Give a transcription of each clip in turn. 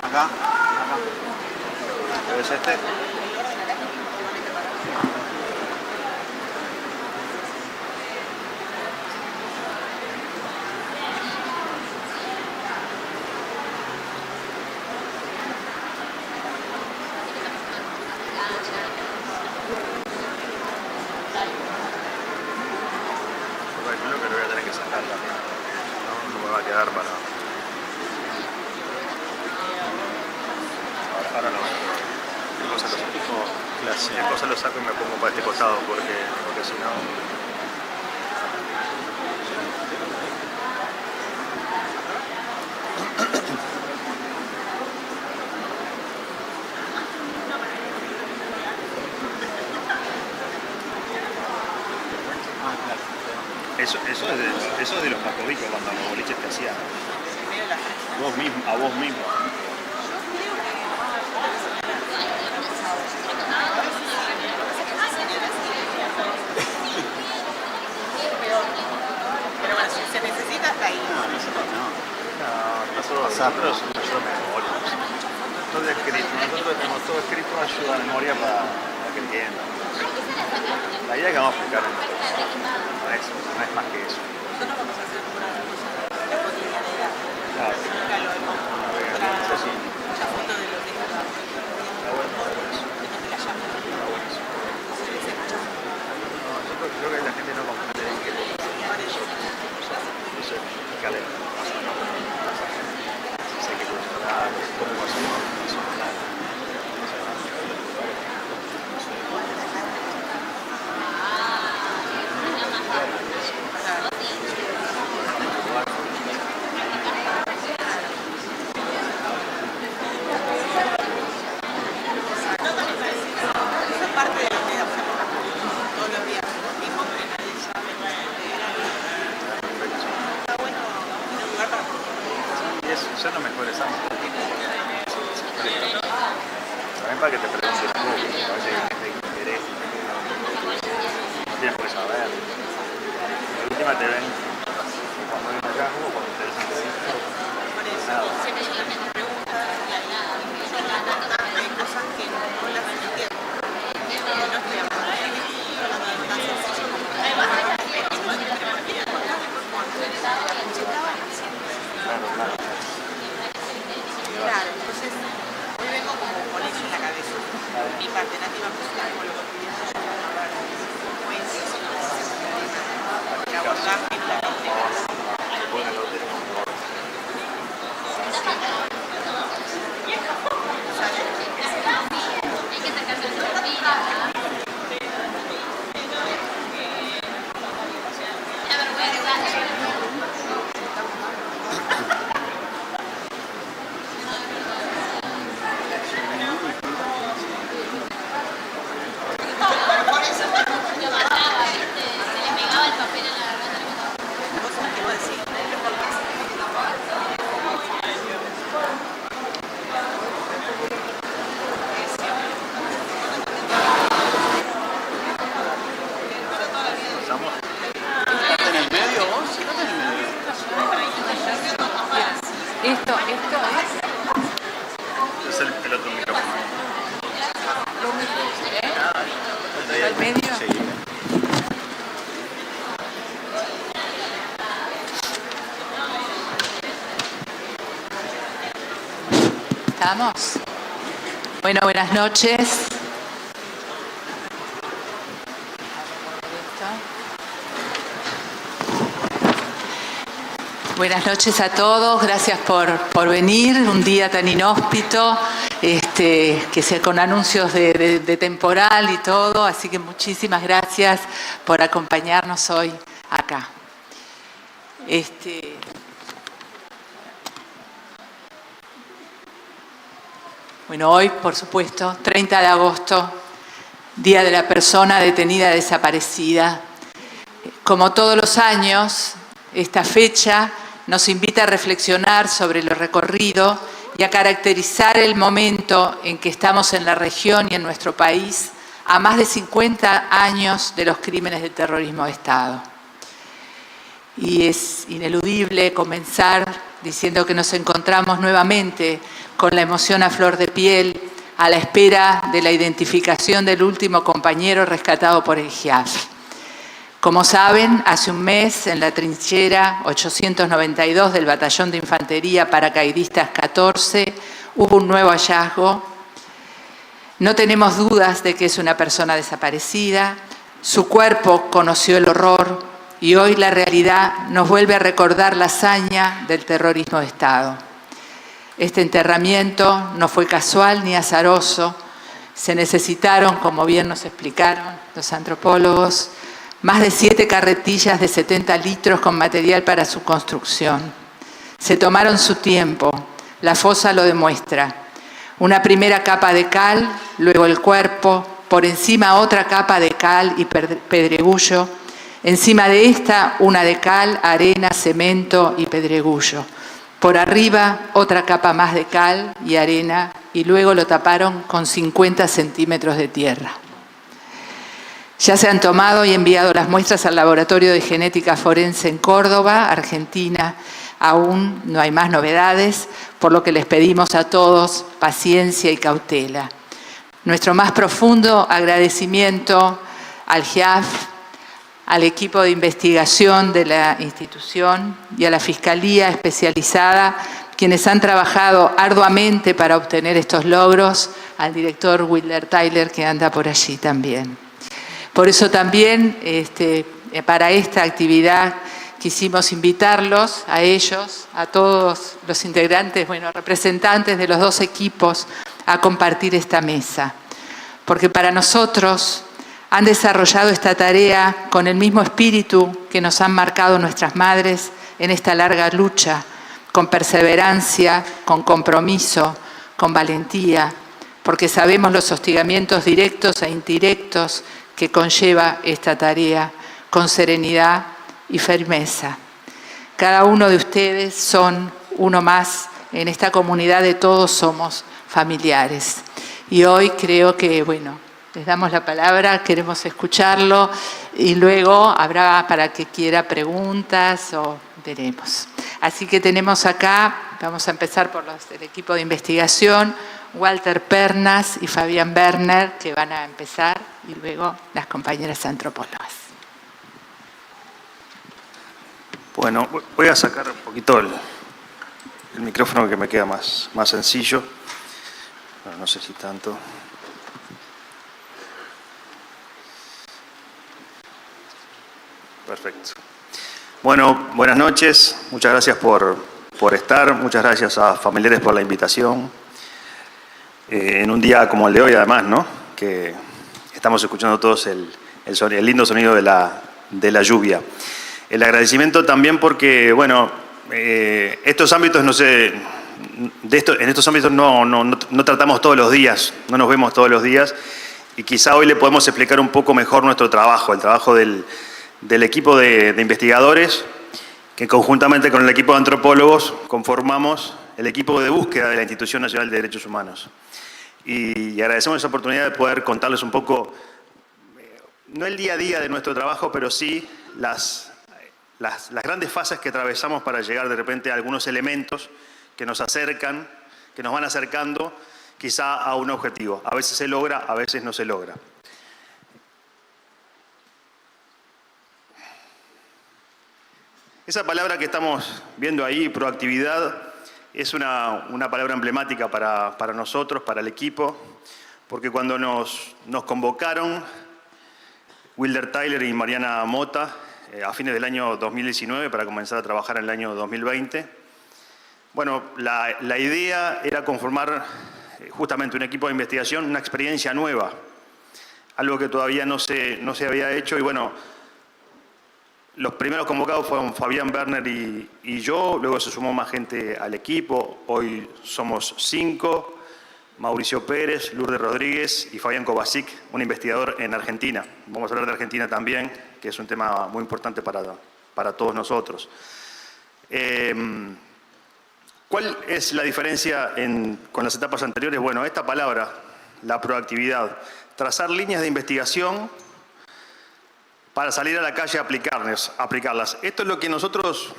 Acá, acá. ¿Es este? Creo que lo voy a tener que sacar también. No me va a quedar para... Ahora no. Después lo saco y me pongo para este costado porque si no... Eso es de los Pacovicos cuando los boliches te hacían. A vos mismo. Pero bueno, si se necesita, está ahí. No, nosotros memoria. Todo escrito. Nosotros tenemos todo escrito, ayuda a memoria para que entiendan. La idea que vamos a explicar no es más que eso. Nosotros vamos a hacer la cotidianidad. Claro. Nunca lo hemos mostrado. Mucha foto de lo que es la Está bueno eso. que no te la llaman. Está buenísimo. Se dice muchas fotos. No, yo creo que la gente no comprende bien que no sé, explicarle más o menos. Si sé que funcionar, cómo va a ser una organización. Son los mejores ámbitos. También para que te pregunten un poco, me parece que gente que interés, no tienen por qué saber. La última te ven cuando vienen acá, como cuando interesan de nada. Hay cosas que no las entiendo. No estoy hablando de tan sencillo como claro, entonces hoy vengo como con eso en la cabeza. Mi alternativa musical con lo cotidiano es hablar de poesía, el abordaje en la Esto es el otro micrófono. ¿Al medio? Sí. ¿Estamos? Bueno, buenas noches. Buenas noches a todos, gracias por venir, un día tan inhóspito, que sea con anuncios de temporal y todo, así que muchísimas gracias por acompañarnos hoy acá. Bueno, hoy, por supuesto, 30 de agosto, Día de la Persona Detenida Desaparecida. Como todos los años, esta fecha nos invita a reflexionar sobre lo recorrido y a caracterizar el momento en que estamos en la región y en nuestro país a más de 50 años de los crímenes de terrorismo de Estado. y es ineludible comenzar diciendo que nos encontramos nuevamente con la emoción a flor de piel a la espera de la identificación del último compañero rescatado por el GIAF. Como saben, hace un mes en la trinchera 892 del Batallón de Infantería Paracaidistas 14 hubo un nuevo hallazgo. No tenemos dudas de que es una persona desaparecida. Su cuerpo conoció el horror y hoy la realidad nos vuelve a recordar la hazaña del terrorismo de Estado. Este enterramiento no fue casual ni azaroso. Se necesitaron, como bien nos explicaron los antropólogos, más de 7 carretillas de 70 litros con material para su construcción. Se tomaron su tiempo, la fosa lo demuestra. Una primera capa de cal, luego el cuerpo, por encima otra capa de cal y pedregullo, encima de esta una de cal, arena, cemento y pedregullo. Por arriba otra capa más de cal y arena y luego lo taparon con 50 centímetros de tierra. Ya se han tomado y enviado las muestras al Laboratorio de Genética Forense en Córdoba, Argentina. Aún no hay más novedades, por lo que les pedimos a todos paciencia y cautela. Nuestro más profundo agradecimiento al GIAF, al equipo de investigación de la institución y a la Fiscalía Especializada, quienes han trabajado arduamente para obtener estos logros, al director Wilder Tyler, que anda por allí también. Por eso también, para esta actividad, quisimos invitarlos a ellos, a todos los integrantes, representantes de los dos equipos, a compartir esta mesa. Porque para nosotros han desarrollado esta tarea con el mismo espíritu que nos han marcado nuestras madres en esta larga lucha, con perseverancia, con compromiso, con valentía, porque sabemos los hostigamientos directos e indirectos que conlleva esta tarea, con serenidad y firmeza. Cada uno de ustedes son uno más en esta comunidad de todos somos familiares. Y hoy creo que, les damos la palabra, queremos escucharlo y luego habrá para que quiera preguntas o veremos. Así que tenemos acá, vamos a empezar por los del equipo de investigación, Walter Pernas y Fabián Werner, que van a empezar, y luego las compañeras antropólogas. Bueno, voy a sacar un poquito el micrófono que me queda más sencillo. Bueno, no sé si tanto. Perfecto. Bueno, buenas noches. Muchas gracias por estar. Muchas gracias a familiares por la invitación. En un día como el de hoy, además, ¿no? Que estamos escuchando todos el lindo sonido de la lluvia. El agradecimiento también porque, estos ámbitos, en estos ámbitos no tratamos todos los días, no nos vemos todos los días, y quizá hoy le podemos explicar un poco mejor nuestro trabajo, el trabajo del equipo de investigadores, que conjuntamente con el equipo de antropólogos conformamos el equipo de búsqueda de la Institución Nacional de Derechos Humanos. Y agradecemos esa oportunidad de poder contarles un poco, no el día a día de nuestro trabajo, pero sí las grandes fases que atravesamos para llegar de repente a algunos elementos que nos acercan, que nos van acercando quizá a un objetivo. A veces se logra, a veces no se logra. Esa palabra que estamos viendo ahí, proactividad, es una palabra emblemática para nosotros, para el equipo, porque cuando nos convocaron Wilder Tyler y Mariana Mota a fines del año 2019 para comenzar a trabajar en el año 2020, la idea era conformar justamente un equipo de investigación, una experiencia nueva, algo que todavía no se había hecho. Y los primeros convocados fueron Fabián Werner y yo, luego se sumó más gente al equipo. Hoy somos 5, Mauricio Pérez, Lourdes Rodríguez y Fabián Kovacic, un investigador en Argentina. Vamos a hablar de Argentina también, que es un tema muy importante para todos nosotros. ¿Cuál es la diferencia con las etapas anteriores? Esta palabra, la proactividad, trazar líneas de investigación para salir a la calle a aplicarlas. Esto es lo que nosotros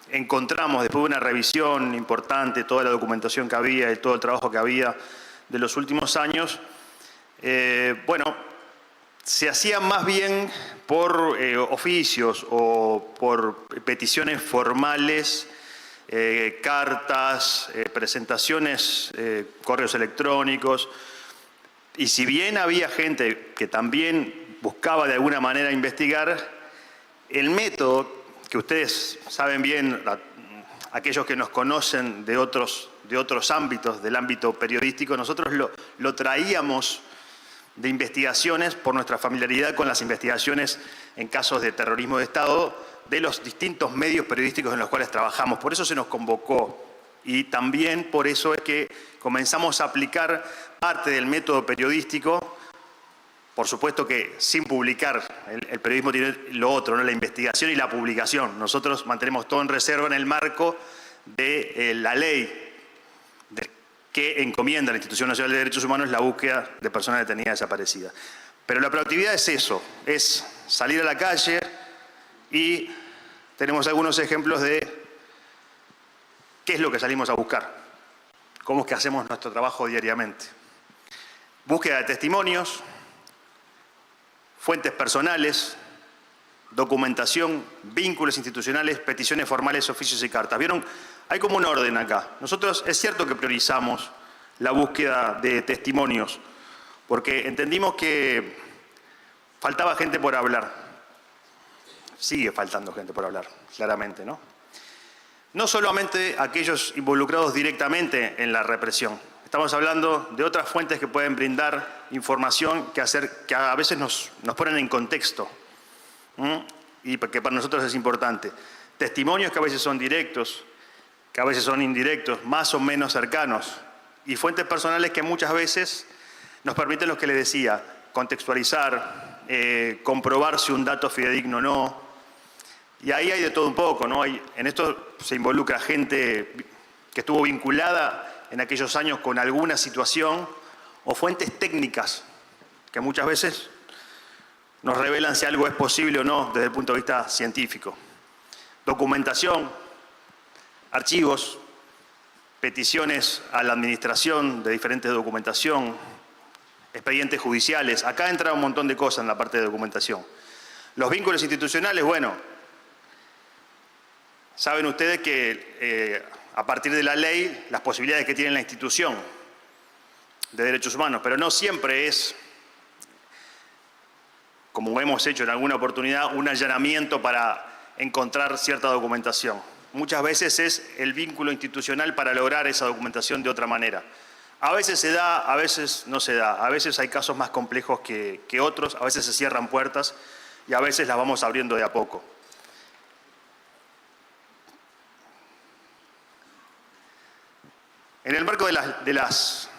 encontramos después de una revisión importante, toda la documentación que había y todo el trabajo que había de los últimos años. Bueno, se hacía más bien por oficios o por peticiones formales, cartas, presentaciones, correos electrónicos. Y si bien había gente que también buscaba de alguna manera investigar, el método que ustedes saben bien, aquellos que nos conocen de otros ámbitos, del ámbito periodístico, nosotros lo traíamos de investigaciones por nuestra familiaridad con las investigaciones en casos de terrorismo de Estado de los distintos medios periodísticos en los cuales trabajamos. Por eso se nos convocó y también por eso es que comenzamos a aplicar parte del método periodístico. Por supuesto que sin publicar, el periodismo tiene lo otro, ¿no? La investigación y la publicación. Nosotros mantenemos todo en reserva en el marco de la ley que encomienda a la Institución Nacional de Derechos Humanos la búsqueda de personas detenidas desaparecidas. Pero la proactividad es eso, es salir a la calle y tenemos algunos ejemplos de qué es lo que salimos a buscar, cómo es que hacemos nuestro trabajo diariamente. Búsqueda de testimonios, fuentes personales, documentación, vínculos institucionales, peticiones formales, oficios y cartas. ¿Vieron? Hay como un orden acá. Nosotros es cierto que priorizamos la búsqueda de testimonios, porque entendimos que faltaba gente por hablar. Sigue faltando gente por hablar, claramente, ¿no? No solamente aquellos involucrados directamente en la represión. Estamos hablando de otras fuentes que pueden brindar información que a veces nos ponen en contexto y que para nosotros es importante. Testimonios que a veces son directos, que a veces son indirectos, más o menos cercanos. Y fuentes personales que muchas veces nos permiten lo que les decía, contextualizar, comprobar si un dato es fidedigno o no. Y ahí hay de todo un poco, ¿no? En esto se involucra gente que estuvo vinculada en aquellos años con alguna situación o fuentes técnicas que muchas veces nos revelan si algo es posible o no desde el punto de vista científico. Documentación, archivos, peticiones a la administración de diferentes documentación, expedientes judiciales. Acá entra un montón de cosas en la parte de documentación. Los vínculos institucionales, bueno, saben ustedes que a partir de la ley, las posibilidades que tiene la institución de derechos humanos, pero no siempre es, como hemos hecho en alguna oportunidad, un allanamiento para encontrar cierta documentación. Muchas veces es el vínculo institucional para lograr esa documentación de otra manera. A veces se da, a veces no se da, a veces hay casos más complejos que otros, a veces se cierran puertas y a veces las vamos abriendo de a poco. En el marco de las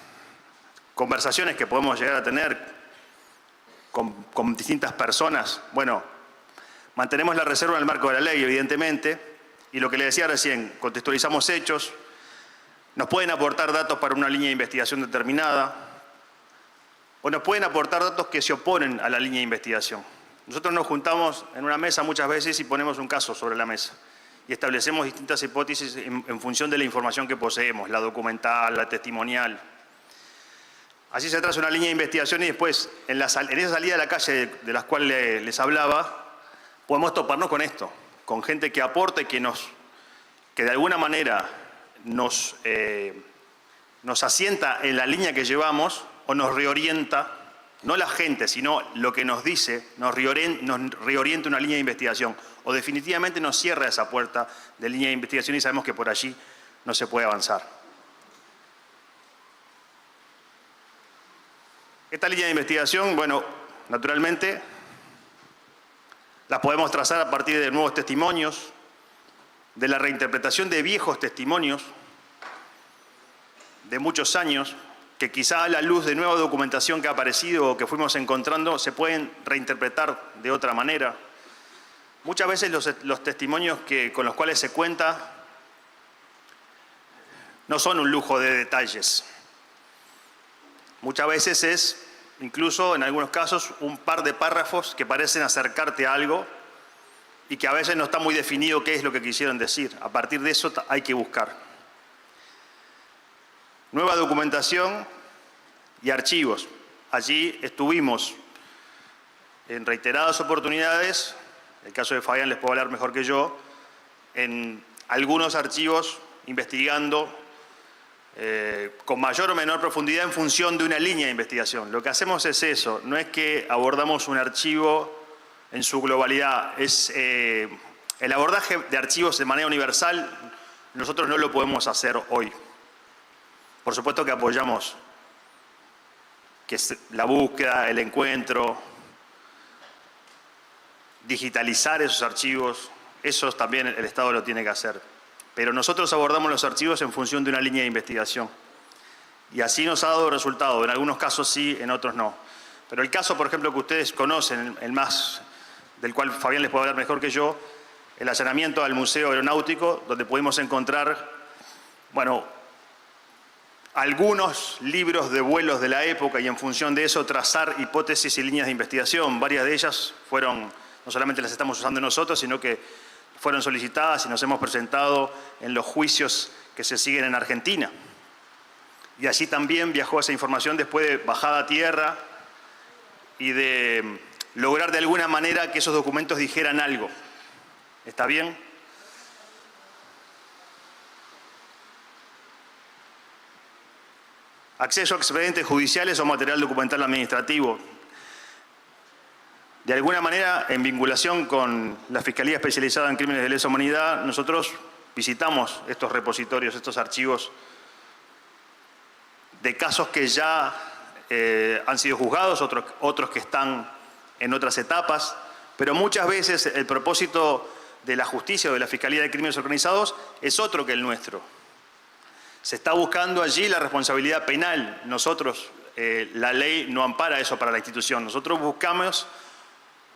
conversaciones que podemos llegar a tener con distintas personas, bueno, mantenemos la reserva en el marco de la ley, evidentemente, y lo que le decía recién, contextualizamos hechos, nos pueden aportar datos para una línea de investigación determinada, o nos pueden aportar datos que se oponen a la línea de investigación. Nosotros nos juntamos en una mesa muchas veces y ponemos un caso sobre la mesa. Y establecemos distintas hipótesis en función de la información que poseemos, la documental, la testimonial. Así se traza una línea de investigación y después, en esa salida a la calle de las cuales les hablaba, podemos toparnos con esto, con gente que aporta y que de alguna manera nos asienta en la línea que llevamos o nos reorienta, no la gente, sino lo que nos dice, nos reorienta una línea de investigación o definitivamente nos cierra esa puerta de línea de investigación y sabemos que por allí no se puede avanzar. Esta línea de investigación, bueno, naturalmente la podemos trazar a partir de nuevos testimonios, de la reinterpretación de viejos testimonios de muchos años, que quizá a la luz de nueva documentación que ha aparecido o que fuimos encontrando se pueden reinterpretar de otra manera. Muchas veces los testimonios con los cuales se cuenta no son un lujo de detalles. Muchas veces es incluso en algunos casos un par de párrafos que parecen acercarte a algo y que a veces no está muy definido qué es lo que quisieron decir. A partir de eso hay que buscar. Nueva documentación y archivos. Allí estuvimos en reiteradas oportunidades, el caso de Fabián les puedo hablar mejor que yo, en algunos archivos investigando con mayor o menor profundidad en función de una línea de investigación. Lo que hacemos es eso, no es que abordamos un archivo en su globalidad, es el abordaje de archivos de manera universal, nosotros no lo podemos hacer hoy. Por supuesto que apoyamos que es la búsqueda, el encuentro, digitalizar esos archivos, eso también el Estado lo tiene que hacer. Pero nosotros abordamos los archivos en función de una línea de investigación. Y así nos ha dado resultado. En algunos casos sí, en otros no. Pero el caso, por ejemplo, que ustedes conocen, el más del cual Fabián les puede hablar mejor que yo, el allanamiento al Museo Aeronáutico, donde pudimos encontrar, bueno, algunos libros de vuelos de la época y en función de eso trazar hipótesis y líneas de investigación. Varias de ellas fueron, no solamente las estamos usando nosotros, sino que fueron solicitadas y nos hemos presentado en los juicios que se siguen en Argentina. Y allí también viajó esa información después de bajada a tierra y de lograr de alguna manera que esos documentos dijeran algo. ¿Está bien? Acceso a expedientes judiciales o material documental administrativo. De alguna manera, en vinculación con la Fiscalía Especializada en Crímenes de Lesa Humanidad, nosotros visitamos estos repositorios, estos archivos de casos que ya han sido juzgados, otros que están en otras etapas, pero muchas veces el propósito de la justicia o de la Fiscalía de Crímenes Organizados es otro que el nuestro. Se está buscando allí la responsabilidad penal. Nosotros, la ley no ampara eso para la institución. Nosotros buscamos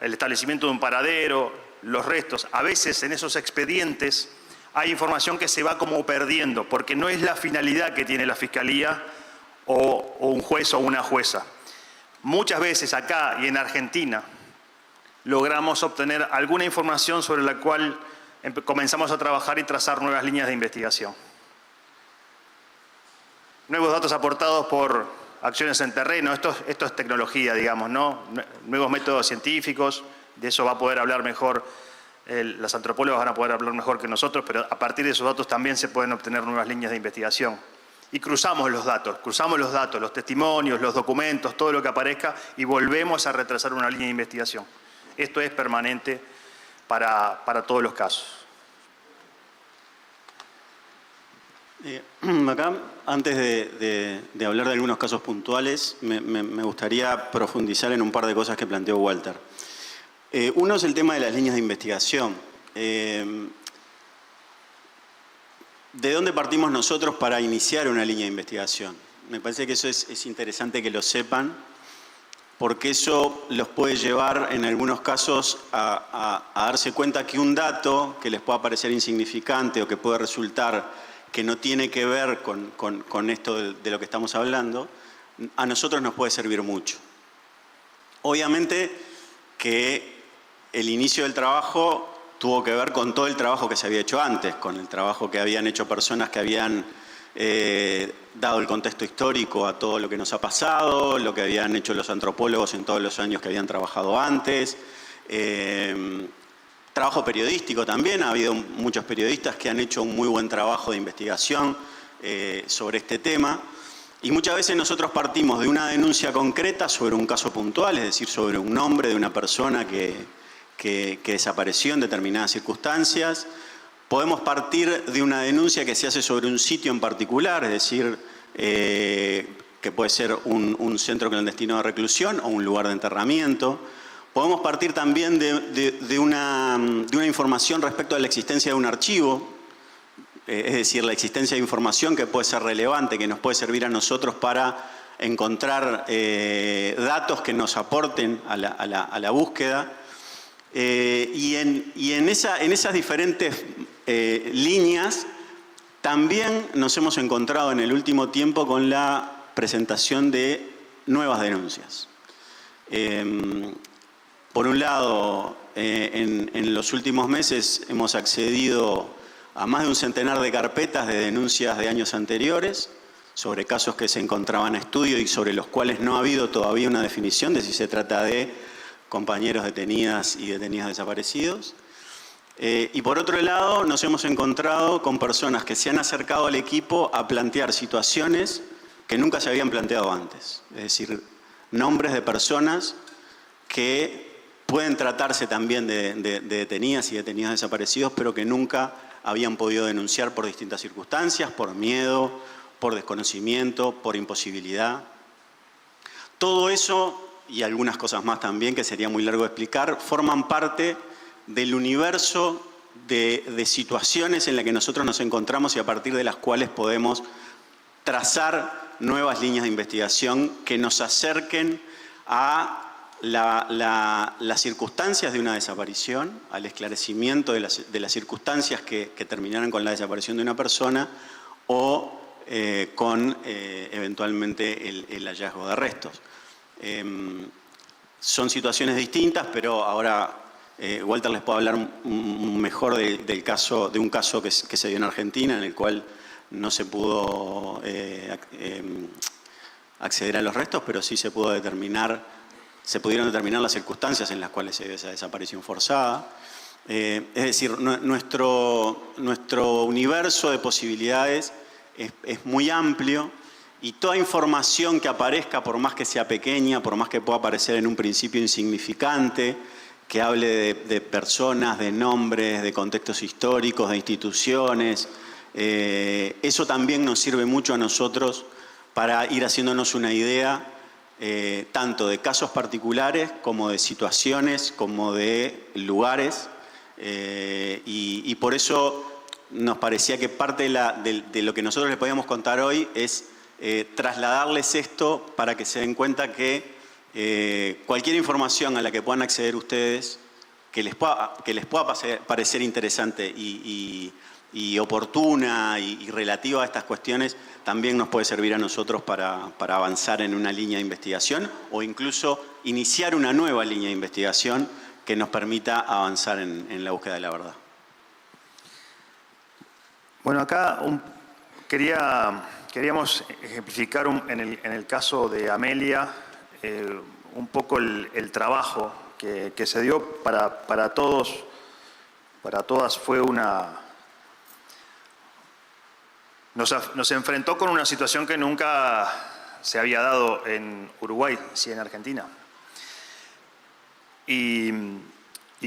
el establecimiento de un paradero, los restos. A veces en esos expedientes hay información que se va como perdiendo, porque no es la finalidad que tiene la Fiscalía o un juez o una jueza. Muchas veces acá y en Argentina logramos obtener alguna información sobre la cual comenzamos a trabajar y trazar nuevas líneas de investigación. Nuevos datos aportados por acciones en terreno, esto es tecnología, digamos, ¿no? Nuevos métodos científicos, de eso va a poder hablar mejor, las antropólogas van a poder hablar mejor que nosotros, pero a partir de esos datos también se pueden obtener nuevas líneas de investigación. Y cruzamos los datos, los testimonios, los documentos, todo lo que aparezca y volvemos a retrasar una línea de investigación. Esto es permanente para todos los casos. Acá, antes de hablar de algunos casos puntuales, me gustaría profundizar en un par de cosas que planteó Walter. Uno es el tema de las líneas de investigación. ¿De dónde partimos nosotros para iniciar una línea de investigación? Me parece que eso es interesante que lo sepan, porque eso los puede llevar en algunos casos a darse cuenta que un dato que les pueda parecer insignificante o que puede resultar que no tiene que ver con esto de lo que estamos hablando, a nosotros nos puede servir mucho. Obviamente que el inicio del trabajo tuvo que ver con todo el trabajo que se había hecho antes, con el trabajo que habían hecho personas que habían dado el contexto histórico a todo lo que nos ha pasado, lo que habían hecho los antropólogos en todos los años que habían trabajado antes. Trabajo periodístico también, ha habido muchos periodistas que han hecho un muy buen trabajo de investigación sobre este tema. Y muchas veces nosotros partimos de una denuncia concreta sobre un caso puntual, es decir, sobre un nombre de una persona que desapareció en determinadas circunstancias. Podemos partir de una denuncia que se hace sobre un sitio en particular, es decir, que puede ser un centro clandestino de reclusión o un lugar de enterramiento. Podemos partir también de una información respecto a la existencia de un archivo, es decir, la existencia de información que puede ser relevante, que nos puede servir a nosotros para encontrar datos que nos aporten a la búsqueda. Y en esas diferentes líneas también nos hemos encontrado en el último tiempo con la presentación de nuevas denuncias. Por un lado, en los últimos meses hemos accedido a más de un centenar de carpetas de denuncias de años anteriores sobre casos que se encontraban a estudio y sobre los cuales no ha habido todavía una definición de si se trata de compañeros detenidas y detenidos desaparecidos. Y por otro lado, nos hemos encontrado con personas que se han acercado al equipo a plantear situaciones que nunca se habían planteado antes. Es decir, nombres de personas que pueden tratarse también de detenidas y detenidos desaparecidos, pero que nunca habían podido denunciar por distintas circunstancias, por miedo, por desconocimiento, por imposibilidad. Todo eso, y algunas cosas más también, que sería muy largo explicar, forman parte del universo de situaciones en las que nosotros nos encontramos y a partir de las cuales podemos trazar nuevas líneas de investigación que nos acerquen a las circunstancias de una desaparición, al esclarecimiento de las circunstancias que terminaron con la desaparición de una persona o con eventualmente el hallazgo de restos. Son situaciones distintas, pero ahora Walter les puede hablar mejor de un caso que se dio en Argentina, en el cual no se pudo acceder a los restos, pero sí se pudieron determinar las circunstancias en las cuales se dio esa desaparición forzada. Es decir, nuestro universo de posibilidades es muy amplio y toda información que aparezca, por más que sea pequeña, por más que pueda parecer en un principio insignificante, que hable de personas, de nombres, de contextos históricos, de instituciones, eso también nos sirve mucho a nosotros para ir haciéndonos una idea tanto de casos particulares como de situaciones, como de lugares, y por eso nos parecía que parte de lo que nosotros les podíamos contar hoy es trasladarles esto para que se den cuenta que cualquier información a la que puedan acceder ustedes, que les pueda parecer interesante y oportuna y relativa a estas cuestiones, también nos puede servir a nosotros para avanzar en una línea de investigación o incluso iniciar una nueva línea de investigación que nos permita avanzar en la búsqueda de la verdad. Bueno, acá queríamos ejemplificar en el caso de Amelia un poco el trabajo que se dio para todos, para todas. Fue nos enfrentó con una situación que nunca se había dado en Uruguay, sí en Argentina. Y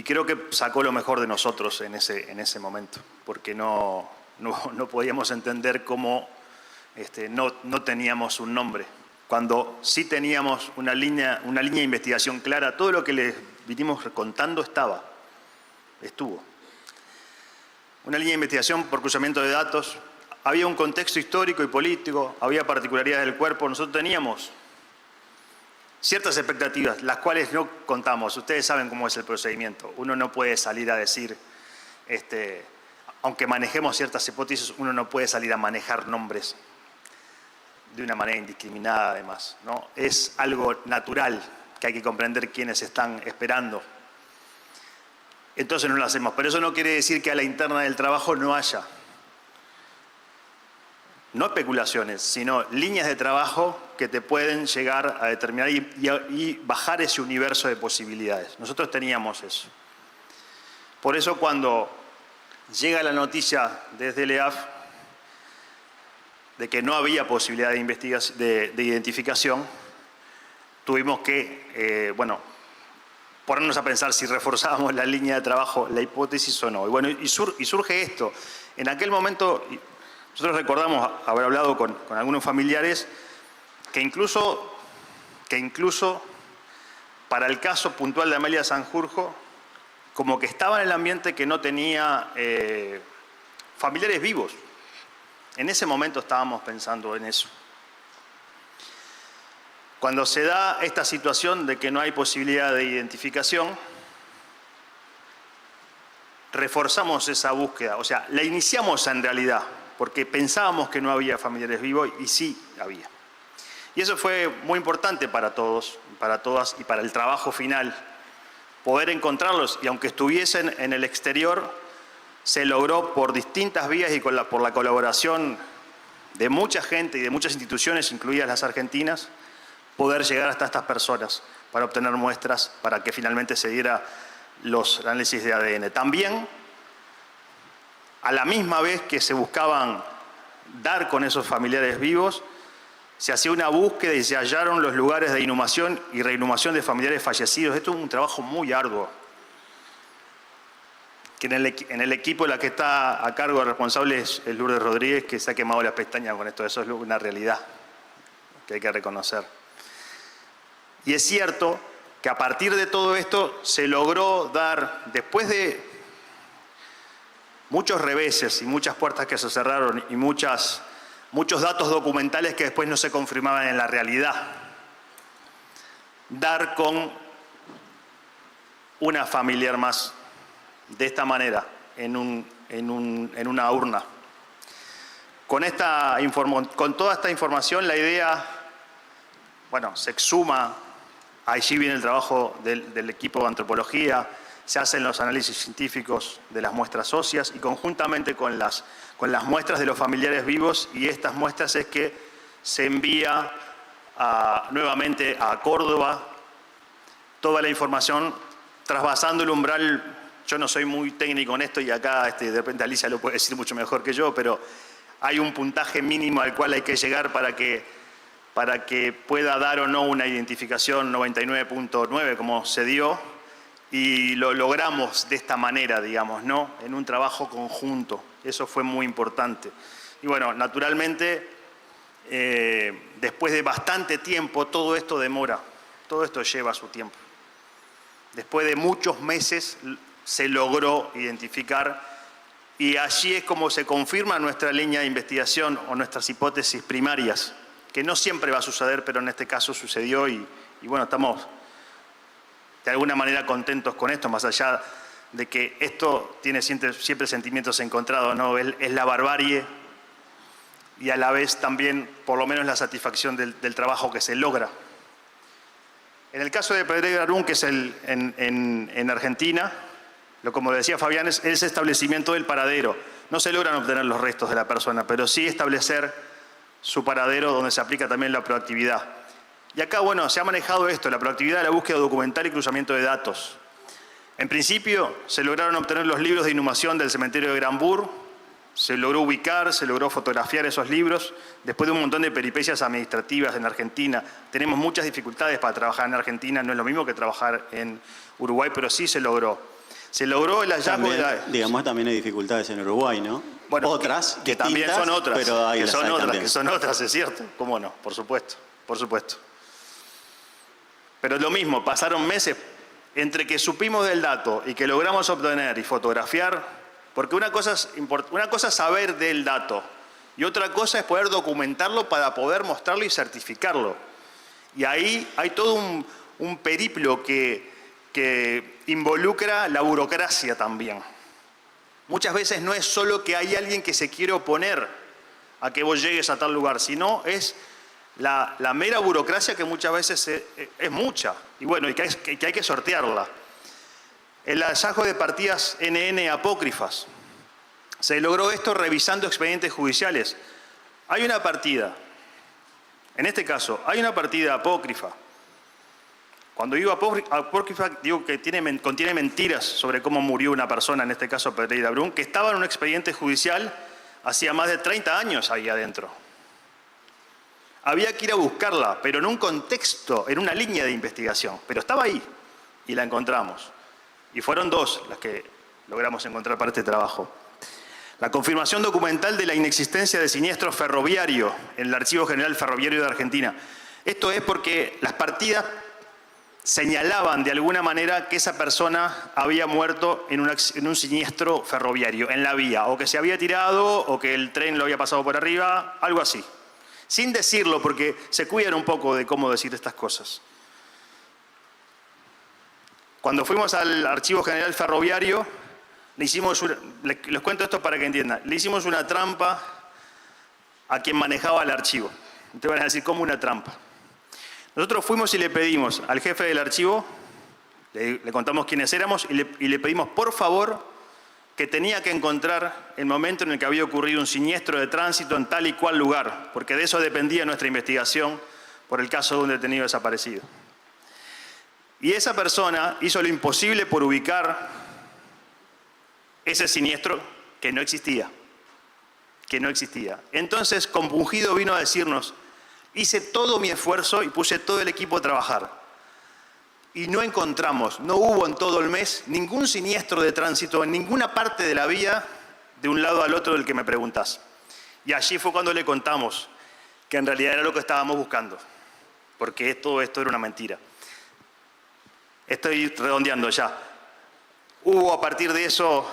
creo que sacó lo mejor de nosotros en ese momento, porque no podíamos entender cómo no teníamos un nombre. Cuando sí teníamos una línea de investigación clara, todo lo que les vinimos contando estuvo. Una línea de investigación por cruzamiento de datos, había un contexto histórico y político, había particularidades del cuerpo, nosotros teníamos ciertas expectativas, las cuales no contamos. Ustedes saben cómo es el procedimiento. Uno no puede salir a decir, aunque manejemos ciertas hipótesis, uno no puede salir a manejar nombres de una manera indiscriminada, además, ¿no? Es algo natural que hay que comprender quiénes están esperando. Entonces no lo hacemos. Pero eso no quiere decir que a la interna del trabajo no haya, no especulaciones, sino líneas de trabajo que te pueden llegar a determinar y bajar ese universo de posibilidades. Nosotros teníamos eso. Por eso cuando llega la noticia desde el EAF de que no había posibilidad de identificación, tuvimos que, ponernos a pensar si reforzábamos la línea de trabajo, la hipótesis o no. Y surge esto. En aquel momento, nosotros recordamos haber hablado con algunos familiares que incluso para el caso puntual de Amelia Sanjurjo, como que estaba en el ambiente que no tenía familiares vivos. En ese momento estábamos pensando en eso. Cuando se da esta situación de que no hay posibilidad de identificación, reforzamos esa búsqueda, o sea, la iniciamos en realidad, porque pensábamos que no había familiares vivos y sí había. Y eso fue muy importante para todos, para todas y para el trabajo final. Poder encontrarlos, y aunque estuviesen en el exterior, se logró por distintas vías y por la colaboración de mucha gente y de muchas instituciones, incluidas las argentinas, poder llegar hasta estas personas para obtener muestras para que finalmente se diera los análisis de ADN. También, a la misma vez que se buscaban dar con esos familiares vivos, se hacía una búsqueda y se hallaron los lugares de inhumación y reinhumación de familiares fallecidos. Esto es un trabajo muy arduo, que en el equipo la que está a cargo responsable es Lourdes Rodríguez, que se ha quemado las pestañas con esto. Eso es una realidad que hay que reconocer. Y es cierto que a partir de todo esto se logró dar, después de muchos reveses y muchas puertas que se cerraron y muchos datos documentales que después no se confirmaban en la realidad, dar con una familiar más de esta manera, en una urna. Con toda esta información, la idea, bueno, se exhuma, allí viene el trabajo del equipo de antropología, se hacen los análisis científicos de las muestras óseas y conjuntamente con las muestras de los familiares vivos, y estas muestras es que se envía nuevamente a Córdoba toda la información, trasvasando el umbral. Yo no soy muy técnico en esto y acá de repente Alicia lo puede decir mucho mejor que yo, pero hay un puntaje mínimo al cual hay que llegar para que pueda dar o no una identificación 99.9 como se dio, y lo logramos de esta manera, digamos, ¿no? En un trabajo conjunto. Eso fue muy importante. Y bueno, naturalmente, después de bastante tiempo, todo esto demora, todo esto lleva su tiempo. Después de muchos meses se logró identificar, y allí es como se confirma nuestra línea de investigación o nuestras hipótesis primarias, que no siempre va a suceder, pero en este caso sucedió, y bueno, estamos de alguna manera contentos con esto, más allá de que esto tiene siempre sentimientos encontrados, ¿no? Es la barbarie y a la vez también, por lo menos, la satisfacción del trabajo que se logra. En el caso de Pereira Brun, que es en Argentina, como decía Fabián, es ese establecimiento del paradero. No se logran obtener los restos de la persona, pero sí establecer su paradero, donde se aplica también la proactividad. Y acá, bueno, se ha manejado esto, la proactividad de la búsqueda documental y cruzamiento de datos. En principio, se lograron obtener los libros de inhumación del cementerio de Granbur, se logró ubicar, se logró fotografiar esos libros, después de un montón de peripecias administrativas en Argentina. Tenemos muchas dificultades para trabajar en Argentina, no es lo mismo que trabajar en Uruguay, pero sí se logró. Se logró el hallazgo de la... Digamos, también hay dificultades en Uruguay, ¿no? Bueno, otras, que también son otras, pero hay que son otras, es cierto. ¿Cómo no? Por supuesto, por supuesto. Pero es lo mismo, pasaron meses entre que supimos del dato y que logramos obtener y fotografiar, porque una cosa es saber del dato y otra cosa es poder documentarlo para poder mostrarlo y certificarlo. Y ahí hay todo un periplo que involucra la burocracia también. Muchas veces no es solo que hay alguien que se quiere oponer a que vos llegues a tal lugar, sino es la mera burocracia, que muchas veces es mucha, y bueno, y que hay que sortearla. El hallazgo de partidas NN apócrifas. Se logró esto revisando expedientes judiciales. Hay una partida, en este caso, hay una partida apócrifa. Cuando digo apócrifa, digo que contiene mentiras sobre cómo murió una persona, en este caso Pereira Brun, que estaba en un expediente judicial hacía más de 30 años ahí adentro. Había que ir a buscarla, pero en un contexto, en una línea de investigación. Pero estaba ahí y la encontramos. Y fueron dos las que logramos encontrar para este trabajo. La confirmación documental de la inexistencia de siniestro ferroviario en el Archivo General Ferroviario de Argentina. Esto es porque las partidas señalaban de alguna manera que esa persona había muerto en un siniestro ferroviario, en la vía, o que se había tirado, o que el tren lo había pasado por arriba, algo así. Sin decirlo, porque se cuidan un poco de cómo decir estas cosas. Cuando fuimos al Archivo General Ferroviario, les cuento esto para que entiendan, le hicimos una trampa a quien manejaba el archivo. Te van a decir, ¿cómo una trampa? Nosotros fuimos y le pedimos al jefe del archivo, le contamos quiénes éramos y le pedimos, por favor, que tenía que encontrar el momento en el que había ocurrido un siniestro de tránsito en tal y cual lugar, porque de eso dependía nuestra investigación por el caso de un detenido desaparecido. Y esa persona hizo lo imposible por ubicar ese siniestro que no existía. Entonces, compungido, vino a decirnos, hice todo mi esfuerzo y puse todo el equipo a trabajar. Y no encontramos, no hubo en todo el mes ningún siniestro de tránsito en ninguna parte de la vía de un lado al otro del que me preguntás. Y allí fue cuando le contamos que en realidad era lo que estábamos buscando, porque todo esto era una mentira. Estoy redondeando ya. Hubo a partir de eso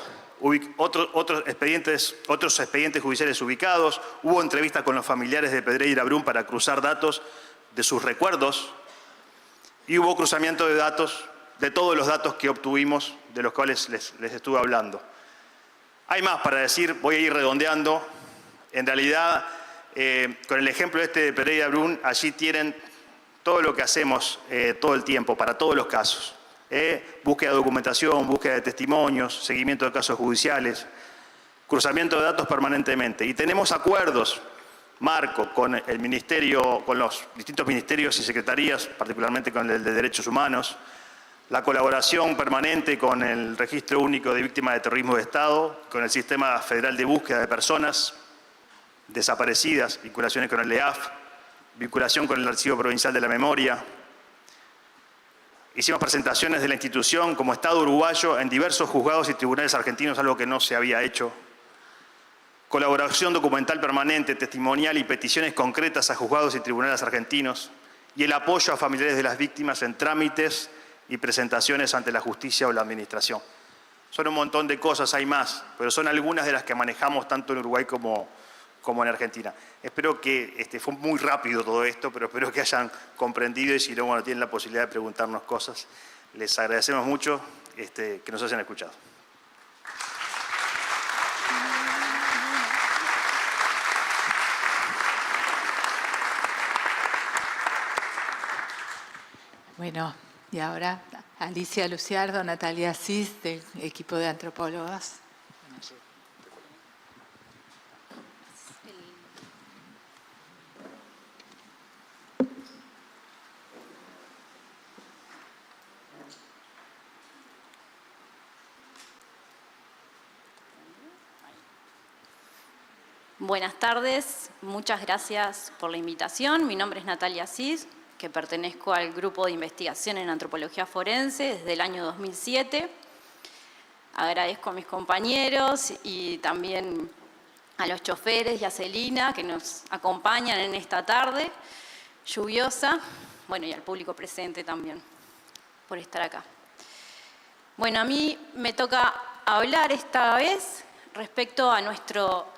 otros expedientes judiciales ubicados, hubo entrevistas con los familiares de Pedreira Brun para cruzar datos de sus recuerdos y hubo cruzamiento de datos, de todos los datos que obtuvimos, de los cuales les estuve hablando. Hay más para decir, voy a ir redondeando. En realidad, con el ejemplo de Pedreira Brun, allí tienen todo lo que hacemos todo el tiempo, para todos los casos. Búsqueda de documentación, búsqueda de testimonios, seguimiento de casos judiciales, cruzamiento de datos permanentemente. Y tenemos acuerdos, marco, con el ministerio, con los distintos ministerios y secretarías, particularmente con el de Derechos Humanos, la colaboración permanente con el Registro Único de Víctimas de Terrorismo de Estado, con el Sistema Federal de Búsqueda de Personas Desaparecidas, vinculaciones con el EAF, vinculación con el Archivo Provincial de la Memoria. Hicimos presentaciones de la institución como Estado uruguayo en diversos juzgados y tribunales argentinos, algo que no se había hecho. Colaboración documental permanente, testimonial y peticiones concretas a juzgados y tribunales argentinos. Y el apoyo a familiares de las víctimas en trámites y presentaciones ante la justicia o la administración. Son un montón de cosas, hay más, pero son algunas de las que manejamos tanto en Uruguay como en Argentina. Espero que, fue muy rápido todo esto, pero espero que hayan comprendido y si no, bueno, tienen la posibilidad de preguntarnos cosas. Les agradecemos mucho que nos hayan escuchado. Bueno, y ahora Alicia Luciardo, Natalia Asís, del equipo de antropólogos. Buenas tardes, muchas gracias por la invitación. Mi nombre es Natalia Asís, que pertenezco al Grupo de Investigación en Antropología Forense desde el año 2007. Agradezco a mis compañeros y también a los choferes y a Celina que nos acompañan en esta tarde lluviosa, bueno, y al público presente también por estar acá. Bueno, a mí me toca hablar esta vez respecto a nuestro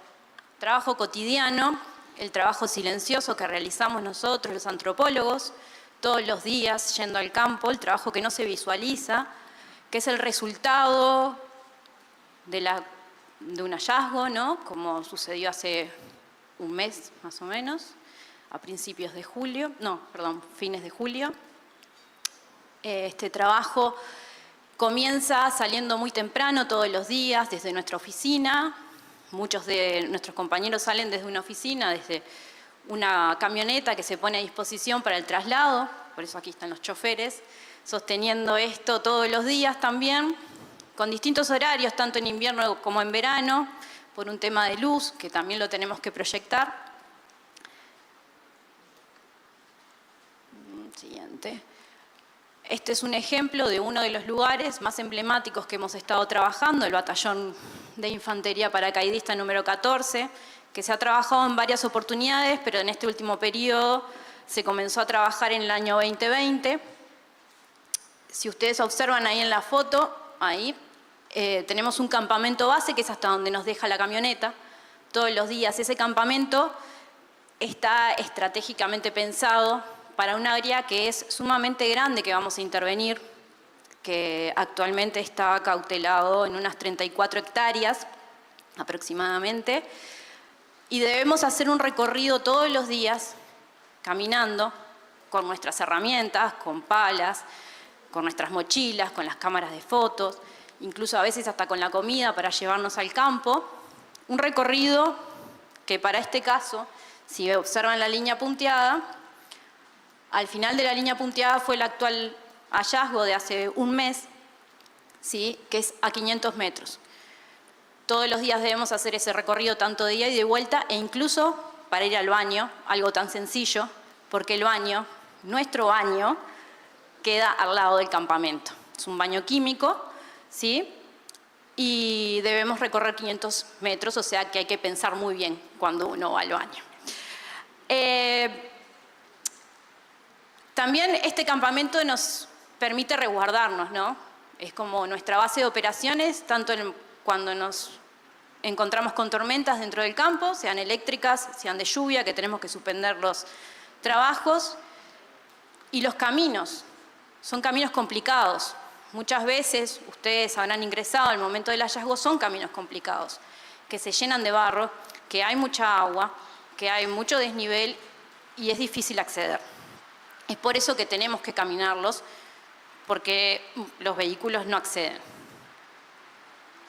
trabajo cotidiano, el trabajo silencioso que realizamos nosotros, los antropólogos, todos los días yendo al campo, el trabajo que no se visualiza, que es el resultado de un hallazgo, ¿no? Como sucedió hace un mes más o menos, a principios de julio, fines de julio. Este trabajo comienza saliendo muy temprano todos los días desde nuestra oficina. Muchos de nuestros compañeros salen desde una oficina, desde una camioneta que se pone a disposición para el traslado, por eso aquí están los choferes, sosteniendo esto todos los días también, con distintos horarios, tanto en invierno como en verano, por un tema de luz, que también lo tenemos que proyectar. Siguiente. Este es un ejemplo de uno de los lugares más emblemáticos que hemos estado trabajando, el Batallón de Infantería Paracaidista número 14, que se ha trabajado en varias oportunidades, pero en este último periodo se comenzó a trabajar en el año 2020. Si ustedes observan ahí en la foto, tenemos un campamento base que es hasta donde nos deja la camioneta todos los días. Ese campamento está estratégicamente pensado para un área que es sumamente grande que vamos a intervenir, que actualmente está cautelado en unas 34 hectáreas aproximadamente, y debemos hacer un recorrido todos los días caminando con nuestras herramientas, con palas, con nuestras mochilas, con las cámaras de fotos, incluso a veces hasta con la comida para llevarnos al campo. Un recorrido que para este caso, si observan la línea punteada, al final de la línea punteada fue el actual hallazgo de hace un mes, ¿sí? Que es a 500 metros. Todos los días debemos hacer ese recorrido tanto de ida y de vuelta e incluso para ir al baño, algo tan sencillo, porque el baño, nuestro baño, queda al lado del campamento. Es un baño químico, ¿sí? Y debemos recorrer 500 metros, o sea que hay que pensar muy bien cuando uno va al baño. También este campamento nos permite resguardarnos, ¿no? Es como nuestra base de operaciones, tanto cuando nos encontramos con tormentas dentro del campo, sean eléctricas, sean de lluvia, que tenemos que suspender los trabajos. Y los caminos, son caminos complicados. Muchas veces, ustedes habrán ingresado al momento del hallazgo, son caminos complicados, que se llenan de barro, que hay mucha agua, que hay mucho desnivel y es difícil acceder. Es por eso que tenemos que caminarlos, porque los vehículos no acceden.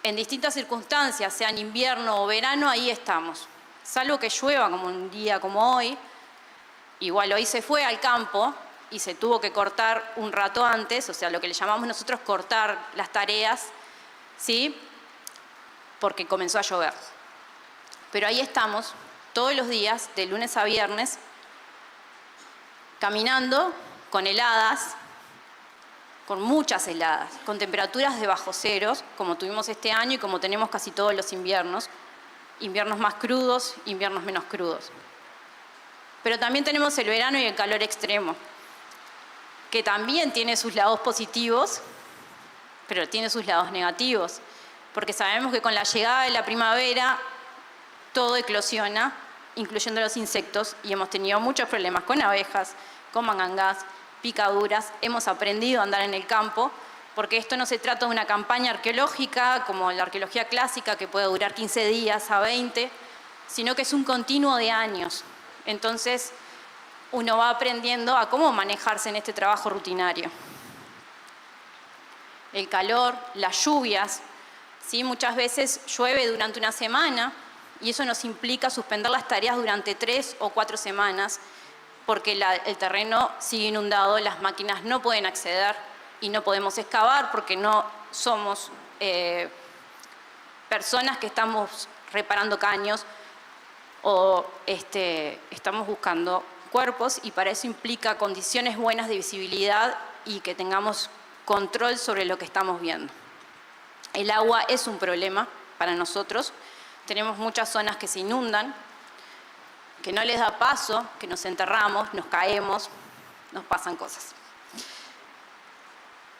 En distintas circunstancias, sean invierno o verano, ahí estamos. Salvo que llueva como un día como hoy, igual hoy se fue al campo y se tuvo que cortar un rato antes, o sea, lo que le llamamos nosotros cortar las tareas, ¿sí? Porque comenzó a llover. Pero ahí estamos, todos los días, de lunes a viernes, caminando con heladas, con muchas heladas, con temperaturas de bajo ceros, como tuvimos este año y como tenemos casi todos los inviernos más crudos, inviernos menos crudos. Pero también tenemos el verano y el calor extremo, que también tiene sus lados positivos, pero tiene sus lados negativos, porque sabemos que con la llegada de la primavera todo eclosiona, incluyendo los insectos, y hemos tenido muchos problemas con abejas, con mangangas, picaduras. Hemos aprendido a andar en el campo, porque esto no se trata de una campaña arqueológica como la arqueología clásica que puede durar 15 días a 20, sino que es un continuo de años. Entonces, uno va aprendiendo a cómo manejarse en este trabajo rutinario. El calor, las lluvias, ¿sí? Muchas veces llueve durante una semana y eso nos implica suspender las tareas durante 3 o 4 semanas porque el terreno sigue inundado, las máquinas no pueden acceder y no podemos excavar porque no somos personas que estamos reparando caños o estamos buscando cuerpos, y para eso implica condiciones buenas de visibilidad y que tengamos control sobre lo que estamos viendo. El agua es un problema para nosotros. Tenemos muchas zonas que se inundan, que no les da paso, que nos enterramos, nos caemos, nos pasan cosas.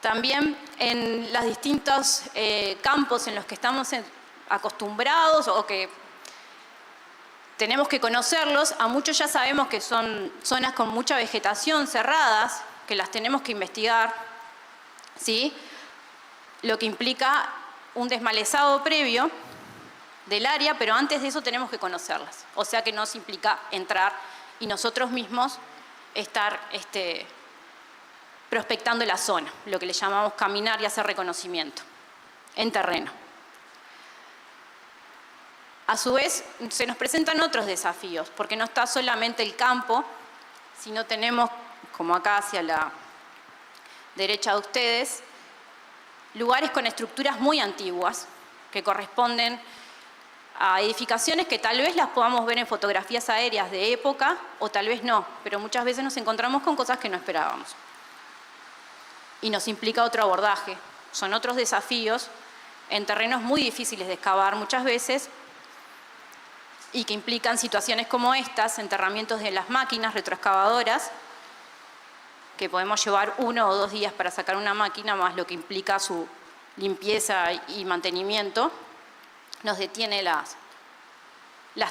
También en los distintos campos en los que estamos acostumbrados o que tenemos que conocerlos, a muchos ya sabemos que son zonas con mucha vegetación, cerradas, que las tenemos que investigar, ¿sí? Lo que implica un desmalezado previo del área, pero antes de eso tenemos que conocerlas. O sea que nos implica entrar y nosotros mismos estar prospectando la zona, lo que le llamamos caminar y hacer reconocimiento en terreno. A su vez, se nos presentan otros desafíos, porque no está solamente el campo, sino tenemos, como acá hacia la derecha de ustedes, lugares con estructuras muy antiguas, que corresponden a edificaciones que tal vez las podamos ver en fotografías aéreas de época, o tal vez no, pero muchas veces nos encontramos con cosas que no esperábamos. Y nos implica otro abordaje. Son otros desafíos en terrenos muy difíciles de excavar muchas veces, y que implican situaciones como estas, enterramientos de las máquinas retroexcavadoras, que podemos llevar 1 o 2 días para sacar una máquina, más lo que implica su limpieza y mantenimiento, nos detiene las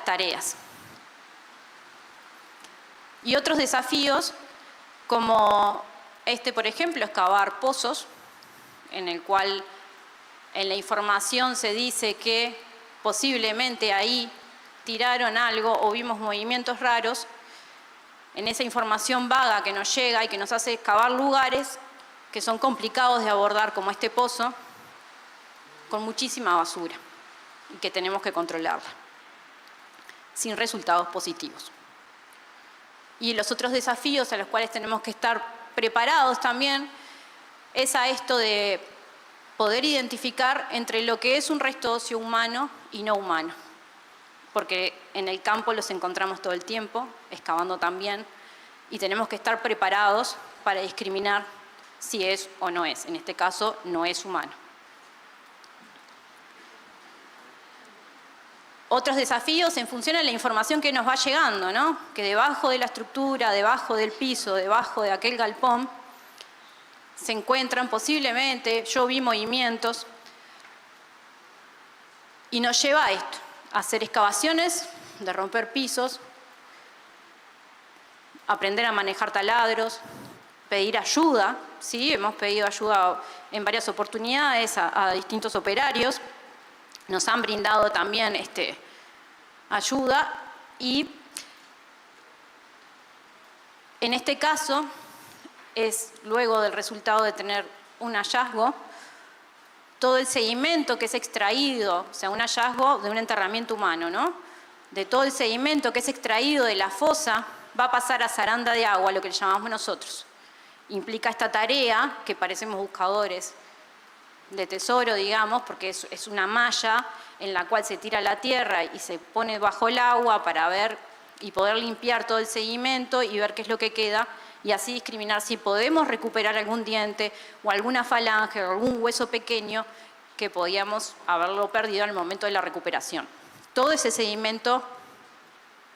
tareas. Y otros desafíos, como por ejemplo, excavar pozos, en el cual en la información se dice que posiblemente ahí tiraron algo o vimos movimientos raros. en esa información vaga que nos llega y que nos hace excavar lugares que son complicados de abordar, como este pozo, con muchísima basura y que tenemos que controlarla, sin resultados positivos. Y los otros desafíos a los cuales tenemos que estar preparados también es a esto de poder identificar entre lo que es un resto óseo humano y no humano, porque en el campo los encontramos todo el tiempo, excavando también, y tenemos que estar preparados para discriminar si es o no es. En este caso, no es humano. Otros desafíos en función a la información que nos va llegando, ¿no? Que debajo de la estructura, debajo del piso, debajo de aquel galpón, se encuentran posiblemente, yo vi movimientos, y nos lleva a esto, a hacer excavaciones, de romper pisos, aprender a manejar taladros, pedir ayuda, ¿sí? Hemos pedido ayuda en varias oportunidades a distintos operarios, nos han brindado también ayuda, y en este caso es luego del resultado de tener un hallazgo, todo el sedimento que es extraído, o sea, un hallazgo de un enterramiento humano, ¿no? De todo el sedimento que es extraído de la fosa va a pasar a zaranda de agua, lo que le llamamos nosotros. Implica esta tarea, que parecemos buscadores de tesoro, digamos, porque es una malla en la cual se tira la tierra y se pone bajo el agua para ver y poder limpiar todo el sedimento y ver qué es lo que queda, y así discriminar si podemos recuperar algún diente o alguna falange o algún hueso pequeño que podíamos haberlo perdido al momento de la recuperación. Todo ese sedimento,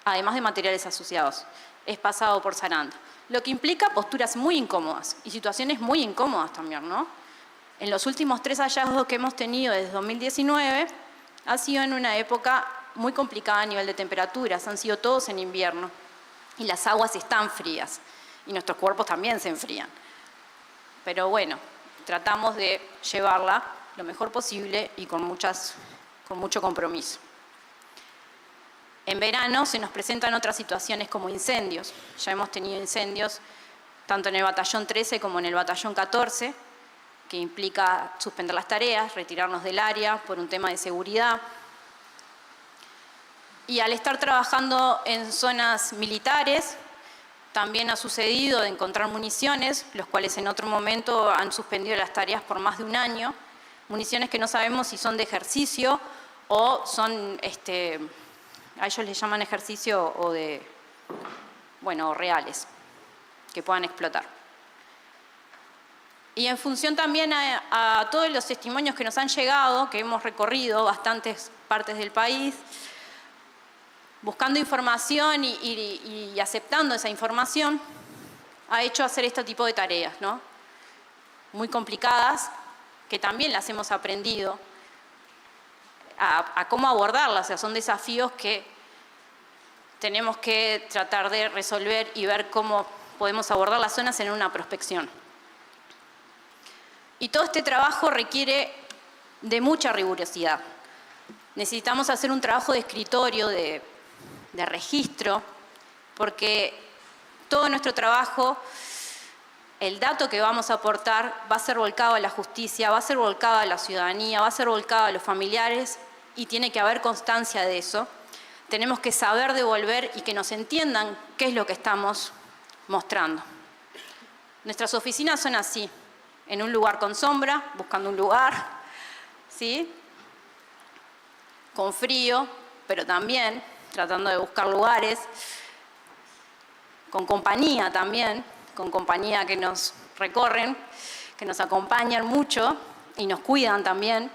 además de materiales asociados, es pasado por zaranda, lo que implica posturas muy incómodas y situaciones muy incómodas también, ¿no? En los últimos 3 hallazgos que hemos tenido desde 2019 ha sido en una época muy complicada a nivel de temperaturas, han sido todos en invierno y las aguas están frías y nuestros cuerpos también se enfrían. Pero bueno, tratamos de llevarla lo mejor posible y con mucho compromiso. En verano se nos presentan otras situaciones como incendios. Ya hemos tenido incendios tanto en el batallón 13 como en el batallón 14, que implica suspender las tareas, retirarnos del área por un tema de seguridad. Y al estar trabajando en zonas militares, también ha sucedido de encontrar municiones, los cuales en otro momento han suspendido las tareas por más de 1 año. Municiones que no sabemos si son de ejercicio o son, a ellos les llaman ejercicio o de, bueno, reales, que puedan explotar. Y en función también a todos los testimonios que nos han llegado, que hemos recorrido bastantes partes del país, buscando información y aceptando esa información, ha hecho hacer este tipo de tareas, ¿no? Muy complicadas, que también las hemos aprendido a cómo abordarlas. O sea, son desafíos que tenemos que tratar de resolver y ver cómo podemos abordar las zonas en una prospección. Y todo este trabajo requiere de mucha rigurosidad. Necesitamos hacer un trabajo de escritorio, de registro, porque todo nuestro trabajo, el dato que vamos a aportar va a ser volcado a la justicia, va a ser volcado a la ciudadanía, va a ser volcado a los familiares, y tiene que haber constancia de eso. Tenemos que saber devolver y que nos entiendan qué es lo que estamos mostrando. Nuestras oficinas son así, en un lugar con sombra, buscando un lugar, ¿sí? Con frío, pero también tratando de buscar lugares, con compañía también, con compañía que nos recorren, que nos acompañan mucho y nos cuidan también.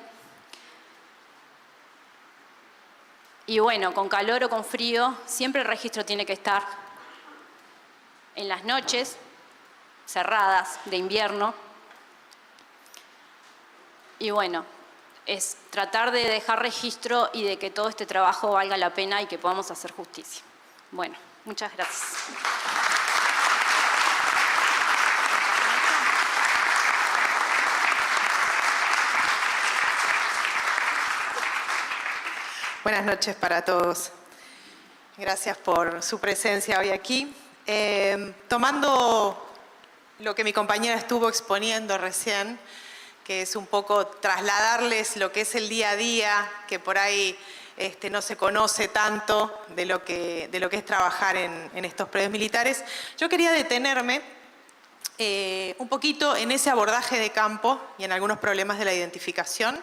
Y bueno, con calor o con frío, siempre el registro tiene que estar en las noches cerradas de invierno. Y bueno, es tratar de dejar registro y de que todo este trabajo valga la pena y que podamos hacer justicia. Bueno, muchas gracias. Buenas noches para todos. Gracias por su presencia hoy aquí. Tomando lo que mi compañera estuvo exponiendo recién, que es un poco trasladarles lo que es el día a día, que por ahí no se conoce tanto de lo que es trabajar en estos predios militares, yo quería detenerme un poquito en ese abordaje de campo y en algunos problemas de la identificación.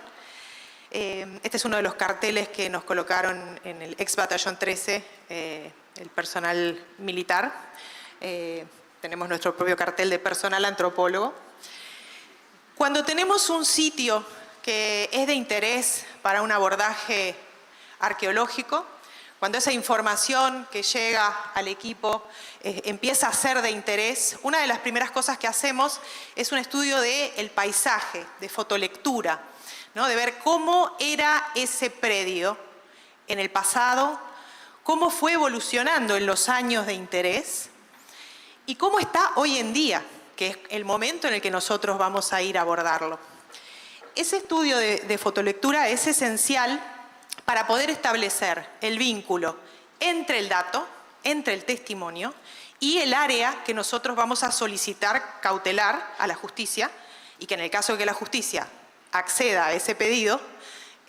Este es uno de los carteles que nos colocaron en el ex batallón 13, el personal militar. Tenemos nuestro propio cartel de personal antropólogo. Cuando tenemos un sitio que es de interés para un abordaje arqueológico, cuando esa información que llega al equipo empieza a ser de interés, una de las primeras cosas que hacemos es un estudio del paisaje, de fotolectura, ¿no? De ver cómo era ese predio en el pasado, cómo fue evolucionando en los años de interés y cómo está hoy en día, que es el momento en el que nosotros vamos a ir a abordarlo. Ese estudio de fotolectura es esencial para poder establecer el vínculo entre el dato, entre el testimonio y el área que nosotros vamos a solicitar cautelar a la justicia y que en el caso de que la justicia acceda a ese pedido,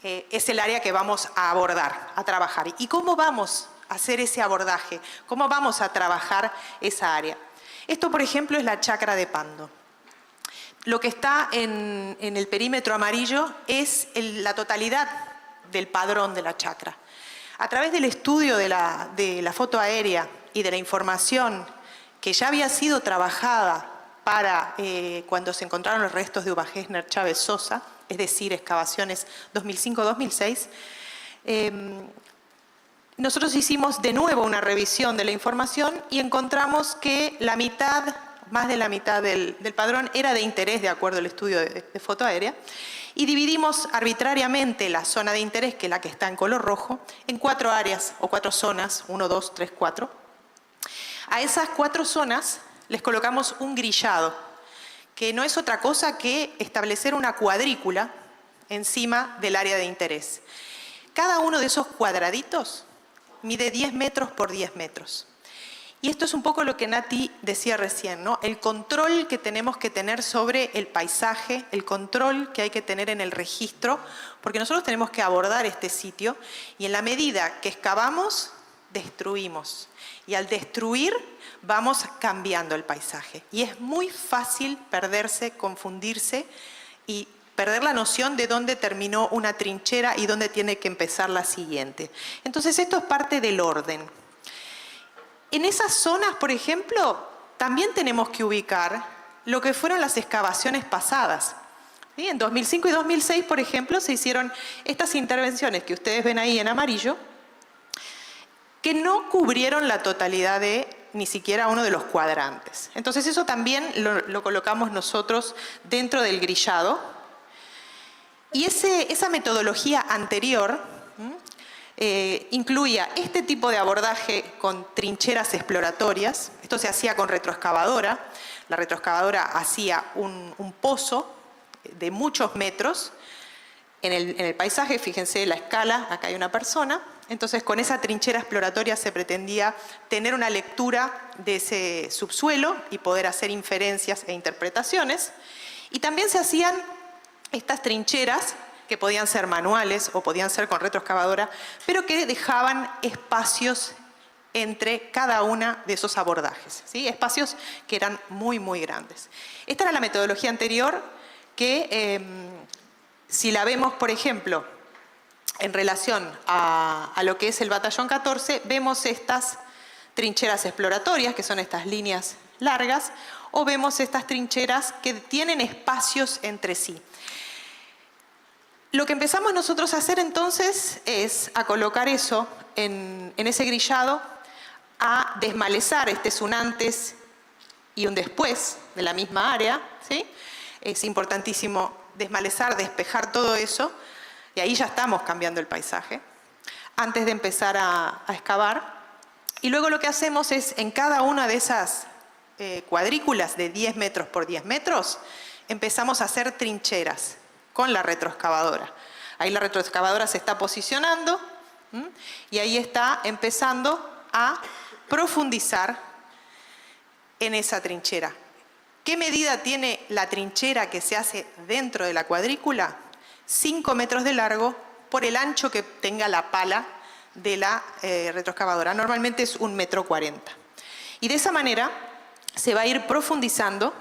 es el área que vamos a abordar, a trabajar. ¿Y cómo vamos a hacer ese abordaje? ¿Cómo vamos a trabajar esa área? Esto, por ejemplo, es la chacra de Pando. Lo que está en el perímetro amarillo es la totalidad del padrón de la chacra. A través del estudio de la foto aérea y de la información que ya había sido trabajada para cuando se encontraron los restos de Uva Gesner Chávez Sosa, es decir, excavaciones 2005-2006, nosotros hicimos de nuevo una revisión de la información y encontramos que la mitad, más de la mitad del padrón era de interés de acuerdo al estudio de foto aérea y dividimos arbitrariamente la zona de interés, que es la que está en color rojo, en 4 áreas o 4 zonas, 1, 2, 3, 4. A esas 4 zonas les colocamos un grillado, que no es otra cosa que establecer una cuadrícula encima del área de interés. Cada uno de esos cuadraditos mide 10 metros por 10 metros. Y esto es un poco lo que Nati decía recién, ¿no? El control que tenemos que tener sobre el paisaje, el control que hay que tener en el registro, porque nosotros tenemos que abordar este sitio y en la medida que excavamos, destruimos. Y al destruir, vamos cambiando el paisaje. Y es muy fácil perderse, confundirse y perder la noción de dónde terminó una trinchera y dónde tiene que empezar la siguiente. Entonces, esto es parte del orden. En esas zonas, por ejemplo, también tenemos que ubicar lo que fueron las excavaciones pasadas. ¿Sí? En 2005 y 2006, por ejemplo, se hicieron estas intervenciones que ustedes ven ahí en amarillo, que no cubrieron la totalidad de ni siquiera uno de los cuadrantes. Entonces, eso también lo colocamos nosotros dentro del grillado. Y esa metodología anterior incluía este tipo de abordaje con trincheras exploratorias. Esto se hacía con retroexcavadora. La retroexcavadora hacía un pozo de muchos metros en el paisaje. Fíjense la escala, acá hay una persona. Entonces, con esa trinchera exploratoria se pretendía tener una lectura de ese subsuelo y poder hacer inferencias e interpretaciones. Y también se hacían estas trincheras que podían ser manuales o podían ser con retroexcavadora, pero que dejaban espacios entre cada una de esos abordajes, ¿sí? Espacios que eran muy, muy grandes. Esta era la metodología anterior que, si la vemos, por ejemplo, en relación a lo que es el batallón 14, vemos estas trincheras exploratorias, que son estas líneas largas, o vemos estas trincheras que tienen espacios entre sí. Lo que empezamos nosotros a hacer entonces es a colocar eso en ese grillado, a desmalezar. Este es un antes y un después de la misma área, ¿sí? Es importantísimo desmalezar, despejar todo eso, y ahí ya estamos cambiando el paisaje, antes de empezar a excavar. Y luego lo que hacemos es, en cada una de esas cuadrículas de 10 metros por 10 metros, empezamos a hacer trincheras con la retroexcavadora. Ahí la retroexcavadora se está posicionando y ahí está empezando a profundizar en esa trinchera. ¿Qué medida tiene la trinchera que se hace dentro de la cuadrícula? 5 metros de largo por el ancho que tenga la pala de la retroexcavadora. Normalmente es 1,40 m. Y de esa manera se va a ir profundizando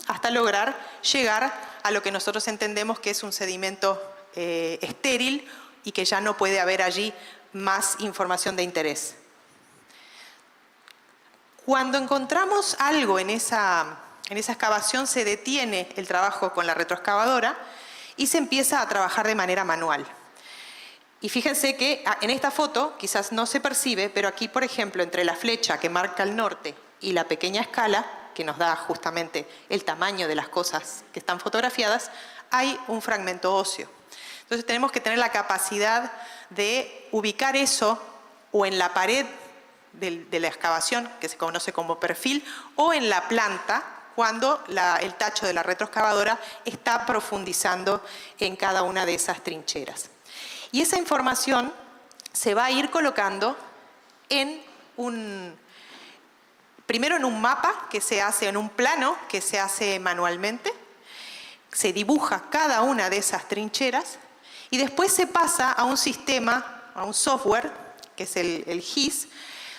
hasta lograr llegar a lo que nosotros entendemos que es un sedimento estéril y que ya no puede haber allí más información de interés. Cuando encontramos algo en esa excavación, se detiene el trabajo con la retroexcavadora y se empieza a trabajar de manera manual. Y fíjense que en esta foto quizás no se percibe, pero aquí, por ejemplo, entre la flecha que marca el norte y la pequeña escala, que nos da justamente el tamaño de las cosas que están fotografiadas, hay un fragmento óseo. Entonces tenemos que tener la capacidad de ubicar eso o en la pared de la excavación, que se conoce como perfil, o en la planta, cuando el tacho de la retroexcavadora está profundizando en cada una de esas trincheras. Y esa información se va a ir colocando primero en un mapa que se hace, en un plano que se hace manualmente, se dibuja cada una de esas trincheras y después se pasa a un sistema, a un software, que es el GIS,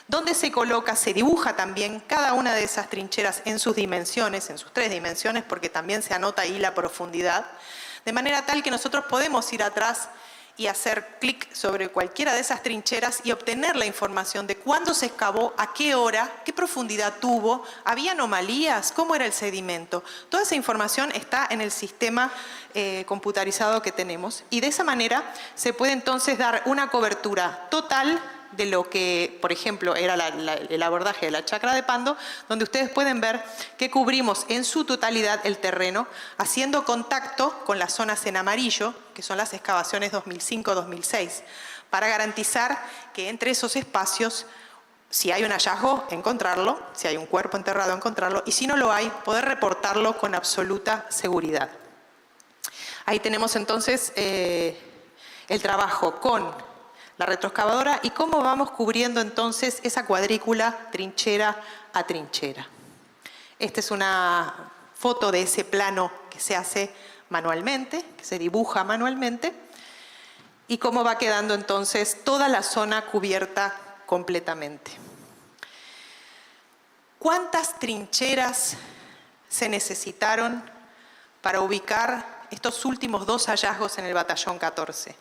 donde se coloca, se dibuja también cada una de esas trincheras en sus dimensiones, en sus 3 dimensiones, porque también se anota ahí la profundidad, de manera tal que nosotros podemos ir atrás y hacer clic sobre cualquiera de esas trincheras y obtener la información de cuándo se excavó, a qué hora, qué profundidad tuvo, había anomalías, cómo era el sedimento. Toda esa información está en el sistema computarizado que tenemos y de esa manera se puede entonces dar una cobertura total de lo que, por ejemplo, era el abordaje de la chacra de Pando, donde ustedes pueden ver que cubrimos en su totalidad el terreno, haciendo contacto con las zonas en amarillo, que son las excavaciones 2005-2006, para garantizar que entre esos espacios, si hay un hallazgo, encontrarlo, si hay un cuerpo enterrado, encontrarlo, y si no lo hay, poder reportarlo con absoluta seguridad. Ahí tenemos entonces el trabajo con la retroexcavadora y cómo vamos cubriendo entonces esa cuadrícula trinchera a trinchera. Esta es una foto de ese plano que se hace manualmente, que se dibuja manualmente, y cómo va quedando entonces toda la zona cubierta completamente. ¿Cuántas trincheras se necesitaron para ubicar estos últimos 2 hallazgos en el batallón 14?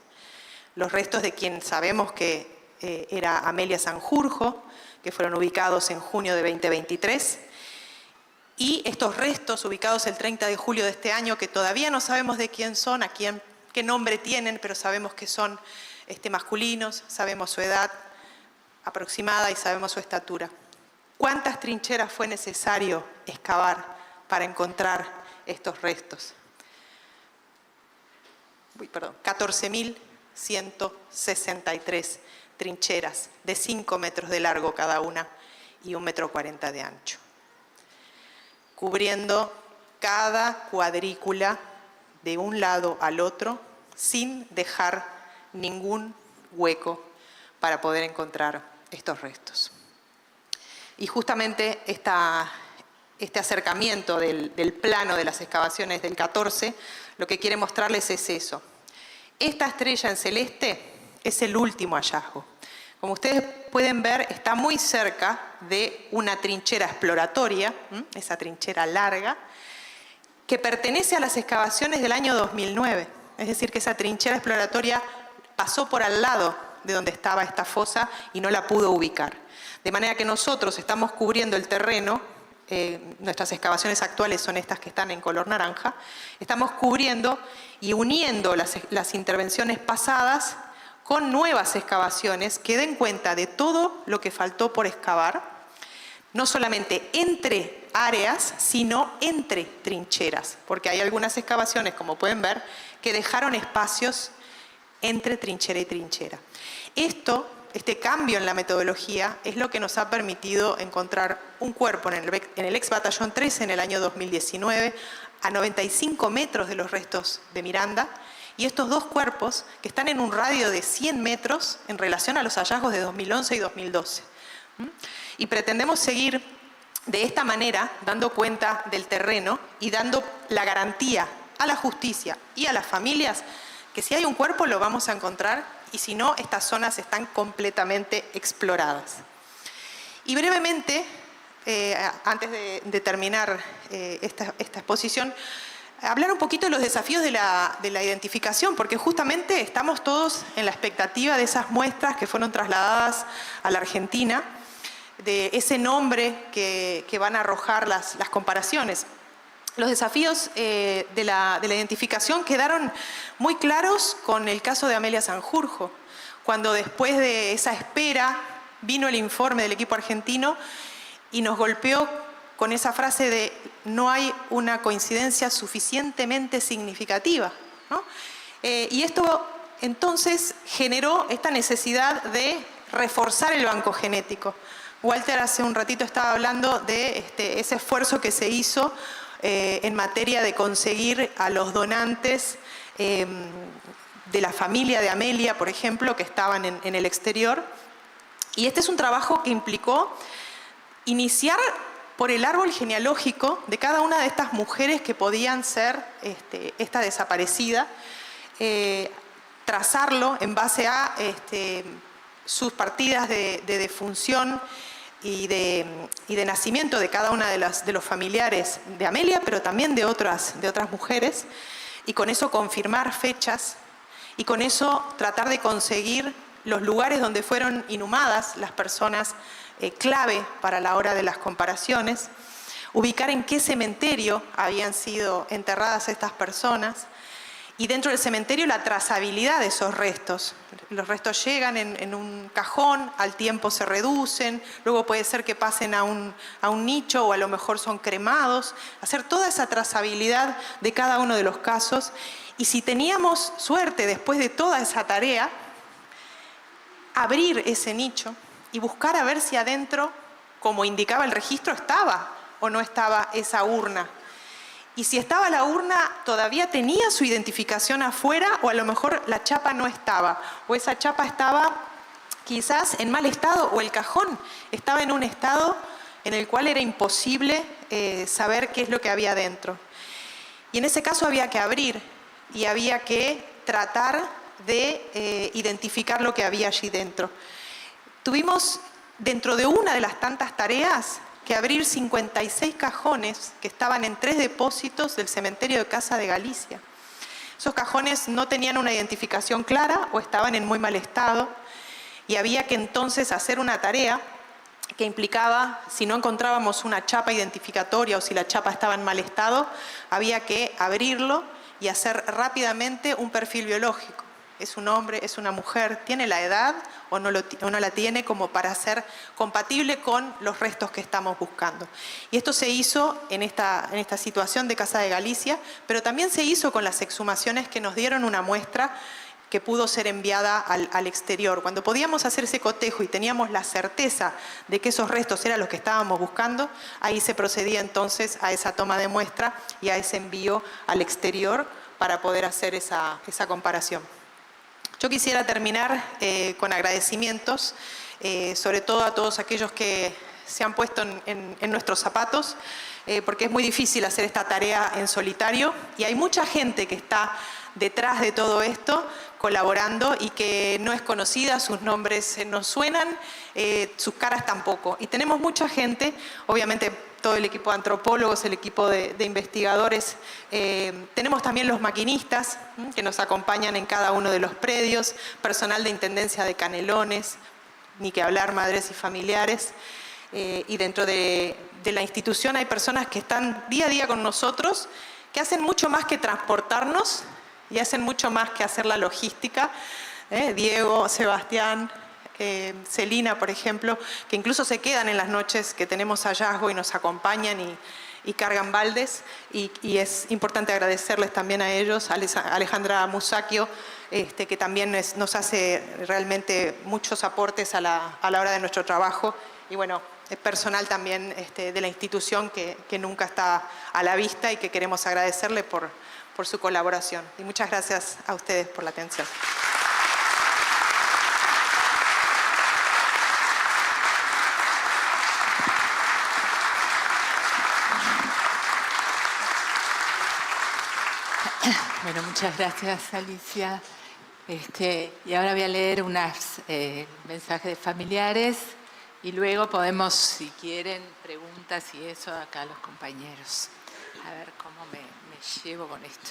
Los restos de quien sabemos que era Amelia Sanjurjo, que fueron ubicados en junio de 2023, y estos restos ubicados el 30 de julio de este año, que todavía no sabemos de quién son, qué nombre tienen, pero sabemos que son masculinos, sabemos su edad aproximada y sabemos su estatura. ¿Cuántas trincheras fue necesario excavar para encontrar estos restos? 14.163 trincheras de 5 metros de largo cada una y 1,40 m de ancho, cubriendo cada cuadrícula de un lado al otro sin dejar ningún hueco para poder encontrar estos restos. Y justamente este acercamiento del plano de las excavaciones del 14 lo que quiere mostrarles es eso. Esta estrella en celeste es el último hallazgo. Como ustedes pueden ver, está muy cerca de una trinchera exploratoria, esa trinchera larga, que pertenece a las excavaciones del año 2009. Es decir, que esa trinchera exploratoria pasó por al lado de donde estaba esta fosa y no la pudo ubicar. De manera que nosotros estamos cubriendo el terreno, nuestras excavaciones actuales son estas que están en color naranja, estamos cubriendo y uniendo las intervenciones pasadas con nuevas excavaciones que den cuenta de todo lo que faltó por excavar, no solamente entre áreas, sino entre trincheras, porque hay algunas excavaciones, como pueden ver, que dejaron espacios entre trinchera y trinchera. Este cambio en la metodología es lo que nos ha permitido encontrar un cuerpo en el ex batallón 13 en el año 2019, a 95 metros de los restos de Miranda, y estos 2 cuerpos que están en un radio de 100 metros en relación a los hallazgos de 2011 y 2012. Y pretendemos seguir De esta manera, dando cuenta del terreno y dando la garantía a la justicia y a las familias que si hay un cuerpo lo vamos a encontrar y si no, estas zonas están completamente exploradas. Y brevemente, antes de terminar esta exposición, hablar un poquito de los desafíos de la identificación, porque justamente estamos todos en la expectativa de esas muestras que fueron trasladadas a la Argentina, de ese nombre que van a arrojar las comparaciones. Los desafíos de la identificación quedaron muy claros con el caso de Amelia Sanjurjo, cuando después de esa espera vino el informe del equipo argentino y nos golpeó con esa frase de no hay una coincidencia suficientemente significativa, ¿no? Y esto entonces generó esta necesidad de reforzar el banco genético. Walter hace un ratito estaba hablando de ese esfuerzo que se hizo en materia de conseguir a los donantes de la familia de Amelia, por ejemplo, que estaban en el exterior. Y este es un trabajo que implicó iniciar por el árbol genealógico de cada una de estas mujeres que podían ser esta desaparecida, trazarlo en base a sus partidas de defunción y de nacimiento de cada una de los familiares de Amelia, pero también de otras mujeres, y con eso confirmar fechas, y con eso tratar de conseguir los lugares donde fueron inhumadas las personas clave para la hora de las comparaciones, ubicar en qué cementerio habían sido enterradas estas personas, y dentro del cementerio la trazabilidad de esos restos. Los restos llegan en un cajón, al tiempo se reducen, luego puede ser que pasen a un nicho o a lo mejor son cremados. Hacer toda esa trazabilidad de cada uno de los casos. Y si teníamos suerte después de toda esa tarea, abrir ese nicho y buscar a ver si adentro, como indicaba el registro, estaba o no estaba esa urna. Y si estaba la urna, todavía tenía su identificación afuera, o a lo mejor la chapa no estaba, o esa chapa estaba quizás en mal estado, o el cajón estaba en un estado en el cual era imposible saber qué es lo que había dentro. Y en ese caso había que abrir y había que tratar de identificar lo que había allí dentro. Tuvimos, dentro de una de las tantas tareas, que abrir 56 cajones que estaban en 3 depósitos del cementerio de Casa de Galicia. Esos cajones no tenían una identificación clara o estaban en muy mal estado, y había que entonces hacer una tarea que implicaba, si no encontrábamos una chapa identificatoria o si la chapa estaba en mal estado, había que abrirlo y hacer rápidamente un perfil biológico. ¿Es un hombre, es una mujer? ¿Tiene la edad o no la tiene como para ser compatible con los restos que estamos buscando? Y esto se hizo en esta situación de Casa de Galicia, pero también se hizo con las exhumaciones que nos dieron una muestra que pudo ser enviada al exterior. Cuando podíamos hacer ese cotejo y teníamos la certeza de que esos restos eran los que estábamos buscando, ahí se procedía entonces a esa toma de muestra y a ese envío al exterior para poder hacer esa comparación. Yo quisiera terminar con agradecimientos, sobre todo a todos aquellos que se han puesto en nuestros zapatos, porque es muy difícil hacer esta tarea en solitario y hay mucha gente que está detrás de todo esto colaborando y que no es conocida, sus nombres no suenan, sus caras tampoco. Y tenemos mucha gente, obviamente todo el equipo de antropólogos, el equipo de investigadores, tenemos también los maquinistas que nos acompañan en cada uno de los predios, personal de Intendencia de Canelones, ni que hablar, madres y familiares, y dentro de la institución hay personas que están día a día con nosotros, que hacen mucho más que transportarnos y hacen mucho más que hacer la logística. Diego, Sebastián, Celina, por ejemplo, que incluso se quedan en las noches que tenemos hallazgo y nos acompañan y cargan baldes, y es importante agradecerles también a ellos, a Alejandra Musacchio, que también nos hace realmente muchos aportes a la hora de nuestro trabajo, y bueno, es personal también de la institución que nunca está a la vista y que queremos agradecerle por su colaboración. Y muchas gracias a ustedes por la atención. Bueno, muchas gracias, Alicia. Y ahora voy a leer unos mensajes de familiares y luego podemos, si quieren, preguntas y eso acá a los compañeros. A ver cómo me llevo con esto.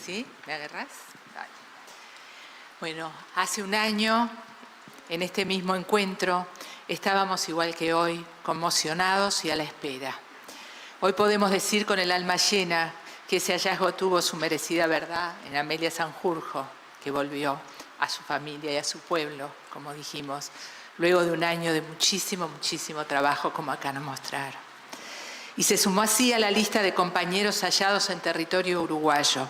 ¿Sí? ¿Me agarrás? Vale. Bueno, hace un año, en este mismo encuentro, estábamos igual que hoy, conmocionados y a la espera. Hoy podemos decir con el alma llena que ese hallazgo tuvo su merecida verdad en Amelia Sanjurjo, que volvió a su familia y a su pueblo, como dijimos, luego de un año de muchísimo trabajo, como acá nos mostraron. Y se sumó así a la lista de compañeros hallados en territorio uruguayo: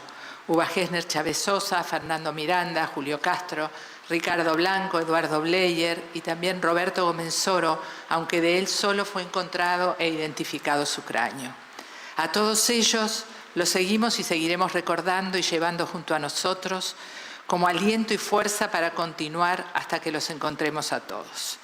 Uva Gessner Chávez Sosa, Fernando Miranda, Julio Castro, Ricardo Blanco, Eduardo Bleyer y también Roberto Gomenzoro, aunque de él solo fue encontrado e identificado su cráneo. A todos ellos los seguimos y seguiremos recordando y llevando junto a nosotros como aliento y fuerza para continuar hasta que los encontremos a todos.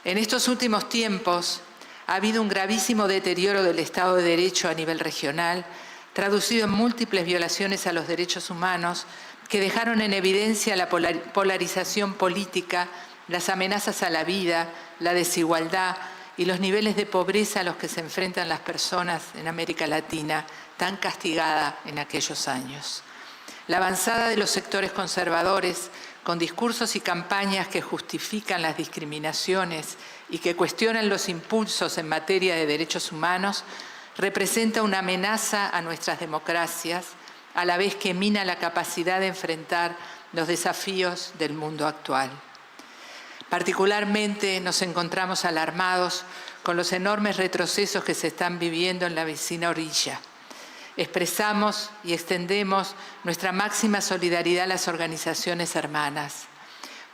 En estos últimos tiempos ha habido un gravísimo deterioro del Estado de Derecho a nivel regional, traducido en múltiples violaciones a los derechos humanos que dejaron en evidencia la polarización política, las amenazas a la vida, la desigualdad y los niveles de pobreza a los que se enfrentan las personas en América Latina, tan castigada en aquellos años. La avanzada de los sectores conservadores, con discursos y campañas que justifican las discriminaciones y que cuestionan los impulsos en materia de derechos humanos, representa una amenaza a nuestras democracias, a la vez que mina la capacidad de enfrentar los desafíos del mundo actual. Particularmente nos encontramos alarmados con los enormes retrocesos que se están viviendo en la vecina orilla. Expresamos y extendemos nuestra máxima solidaridad a las organizaciones hermanas.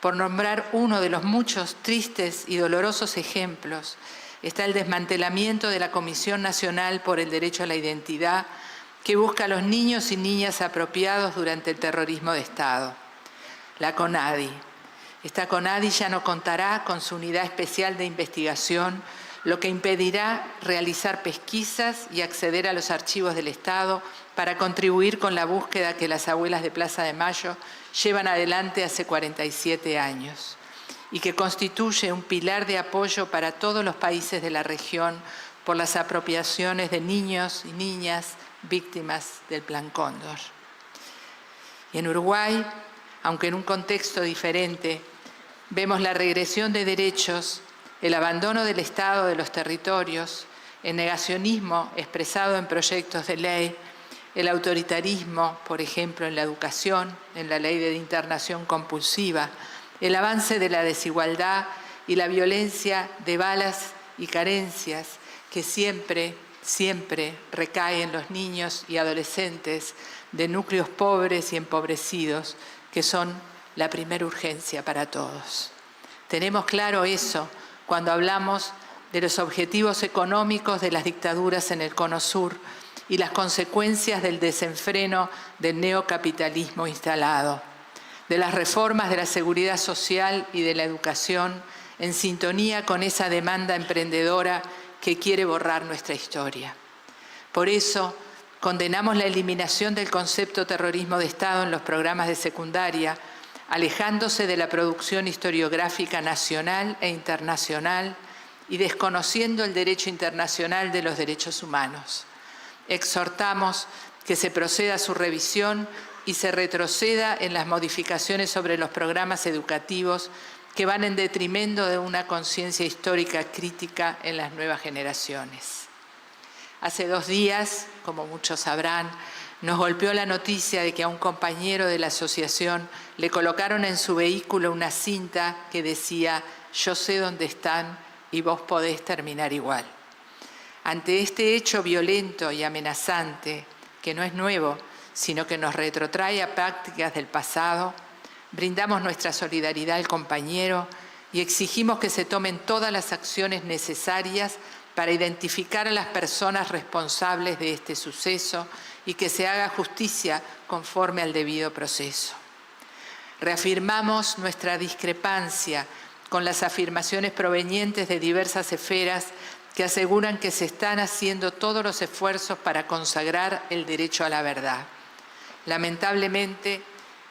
Por nombrar uno de los muchos tristes y dolorosos ejemplos, está el desmantelamiento de la Comisión Nacional por el Derecho a la Identidad, que busca a los niños y niñas apropiados durante el terrorismo de Estado. La CONADI. Esta CONADI ya no contará con su unidad especial de investigación, lo que impedirá realizar pesquisas y acceder a los archivos del Estado para contribuir con la búsqueda que las abuelas de Plaza de Mayo llevan adelante hace 47 años y que constituye un pilar de apoyo para todos los países de la región por las apropiaciones de niños y niñas víctimas del Plan Cóndor. Y en Uruguay, aunque en un contexto diferente, vemos la regresión de derechos, el abandono del Estado de los territorios, el negacionismo expresado en proyectos de ley, el autoritarismo, por ejemplo, en la educación, en la ley de internación compulsiva, el avance de la desigualdad y la violencia de balas y carencias que siempre recae en los niños y adolescentes de núcleos pobres y empobrecidos, que son la primera urgencia para todos. Tenemos claro eso cuando hablamos de los objetivos económicos de las dictaduras en el Cono Sur y las consecuencias del desenfreno del neocapitalismo instalado, de las reformas de la seguridad social y de la educación en sintonía con esa demanda emprendedora que quiere borrar nuestra historia. Por eso, condenamos la eliminación del concepto terrorismo de Estado en los programas de secundaria, alejándose de la producción historiográfica nacional e internacional y desconociendo el derecho internacional de los derechos humanos. Exhortamos que se proceda a su revisión y se retroceda en las modificaciones sobre los programas educativos que van en detrimento de una conciencia histórica crítica en las nuevas generaciones. Hace 2 días, como muchos sabrán, nos golpeó la noticia de que a un compañero de la asociación le colocaron en su vehículo una cinta que decía: "Yo sé dónde están y vos podés terminar igual". Ante este hecho violento y amenazante, que no es nuevo, sino que nos retrotrae a prácticas del pasado, brindamos nuestra solidaridad al compañero y exigimos que se tomen todas las acciones necesarias para identificar a las personas responsables de este suceso y que se haga justicia conforme al debido proceso. Reafirmamos nuestra discrepancia con las afirmaciones provenientes de diversas esferas que aseguran que se están haciendo todos los esfuerzos para consagrar el derecho a la verdad. Lamentablemente,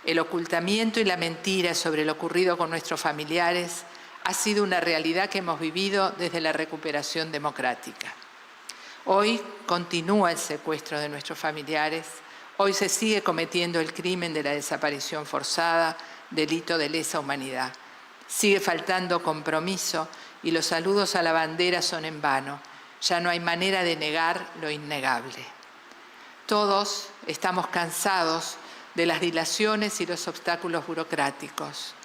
el ocultamiento y la mentira sobre lo ocurrido con nuestros familiares ha sido una realidad que hemos vivido desde la recuperación democrática. Hoy continúa el secuestro de nuestros familiares, hoy se sigue cometiendo el crimen de la desaparición forzada, delito de lesa humanidad. Sigue faltando compromiso y los saludos a la bandera son en vano. Ya no hay manera de negar lo innegable. Todos estamos cansados de las dilaciones y los obstáculos burocráticos.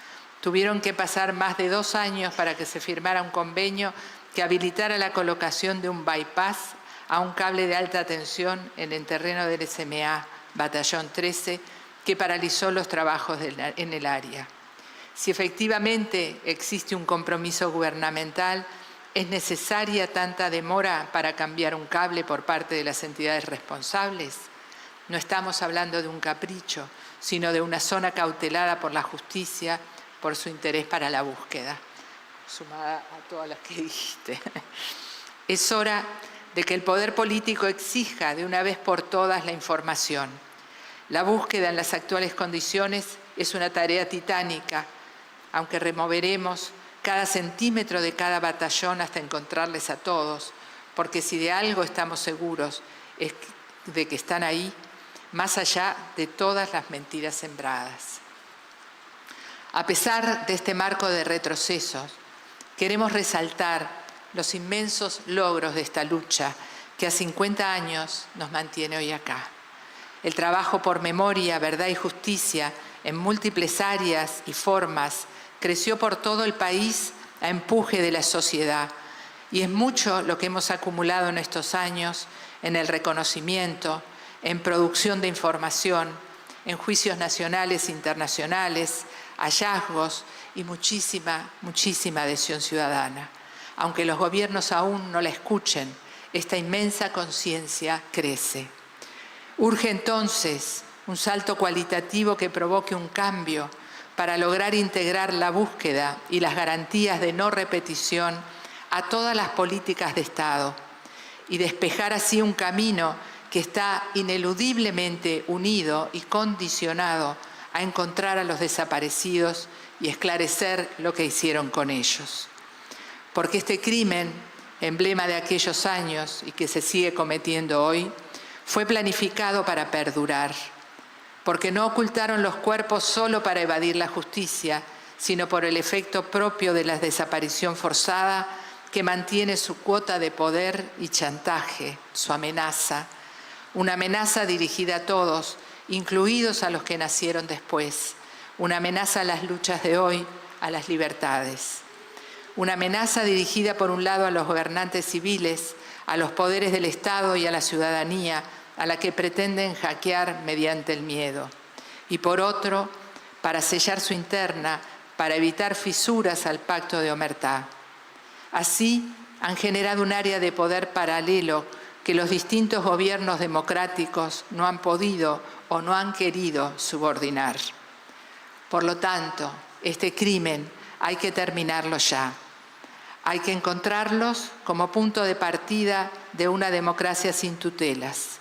Tuvieron que pasar más de 2 años para que se firmara un convenio que habilitara la colocación de un bypass a un cable de alta tensión en el terreno del SMA, Batallón 13, que paralizó los trabajos en el área. Si efectivamente existe un compromiso gubernamental, ¿es necesaria tanta demora para cambiar un cable por parte de las entidades responsables? No estamos hablando de un capricho, sino de una zona cautelada por la justicia por su interés para la búsqueda, sumada a todas las que dijiste. Es hora de que el poder político exija de una vez por todas la información. La búsqueda en las actuales condiciones es una tarea titánica, aunque removeremos cada centímetro de cada batallón hasta encontrarles a todos, porque si de algo estamos seguros es de que están ahí, más allá de todas las mentiras sembradas. A pesar de este marco de retrocesos, queremos resaltar los inmensos logros de esta lucha que a 50 años nos mantiene hoy acá. El trabajo por memoria, verdad y justicia en múltiples áreas y formas creció por todo el país a empuje de la sociedad y es mucho lo que hemos acumulado en estos años en el reconocimiento, en producción de información, en juicios nacionales e internacionales, hallazgos y muchísima adhesión ciudadana. Aunque los gobiernos aún no la escuchen, esta inmensa conciencia crece. Urge entonces un salto cualitativo que provoque un cambio para lograr integrar la búsqueda y las garantías de no repetición a todas las políticas de Estado y despejar así un camino que está ineludiblemente unido y condicionado a encontrar a los desaparecidos y esclarecer lo que hicieron con ellos. Porque este crimen, emblema de aquellos años y que se sigue cometiendo hoy, fue planificado para perdurar. Porque no ocultaron los cuerpos solo para evadir la justicia, sino por el efecto propio de la desaparición forzada que mantiene su cuota de poder y chantaje, su amenaza. Una amenaza dirigida a todos, incluidos a los que nacieron después. Una amenaza a las luchas de hoy, a las libertades. Una amenaza dirigida por un lado a los gobernantes civiles, a los poderes del Estado y a la ciudadanía, a la que pretenden hackear mediante el miedo. Y por otro, para sellar su interna, para evitar fisuras al pacto de Omertá. Así han generado un área de poder paralelo que los distintos gobiernos democráticos no han podido o no han querido subordinar. Por lo tanto, este crimen hay que terminarlo ya. Hay que encontrarlos como punto de partida de una democracia sin tutelas.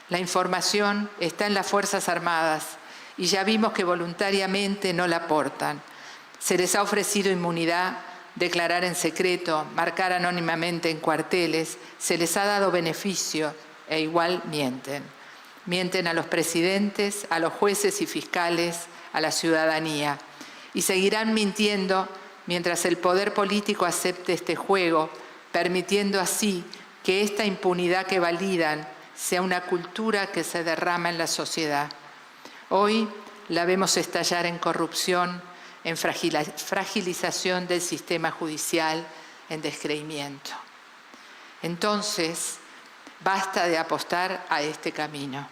La información está en las Fuerzas Armadas y ya vimos que voluntariamente no la aportan. Se les ha ofrecido inmunidad, declarar en secreto, marcar anónimamente en cuarteles, se les ha dado beneficio e igual mienten. Mienten a los presidentes, a los jueces y fiscales, a la ciudadanía. Y seguirán mintiendo mientras el poder político acepte este juego, permitiendo así que esta impunidad que validan sea una cultura que se derrama en la sociedad. Hoy la vemos estallar en corrupción, en fragilización del sistema judicial, en descreimiento. Entonces, basta de apostar a este camino.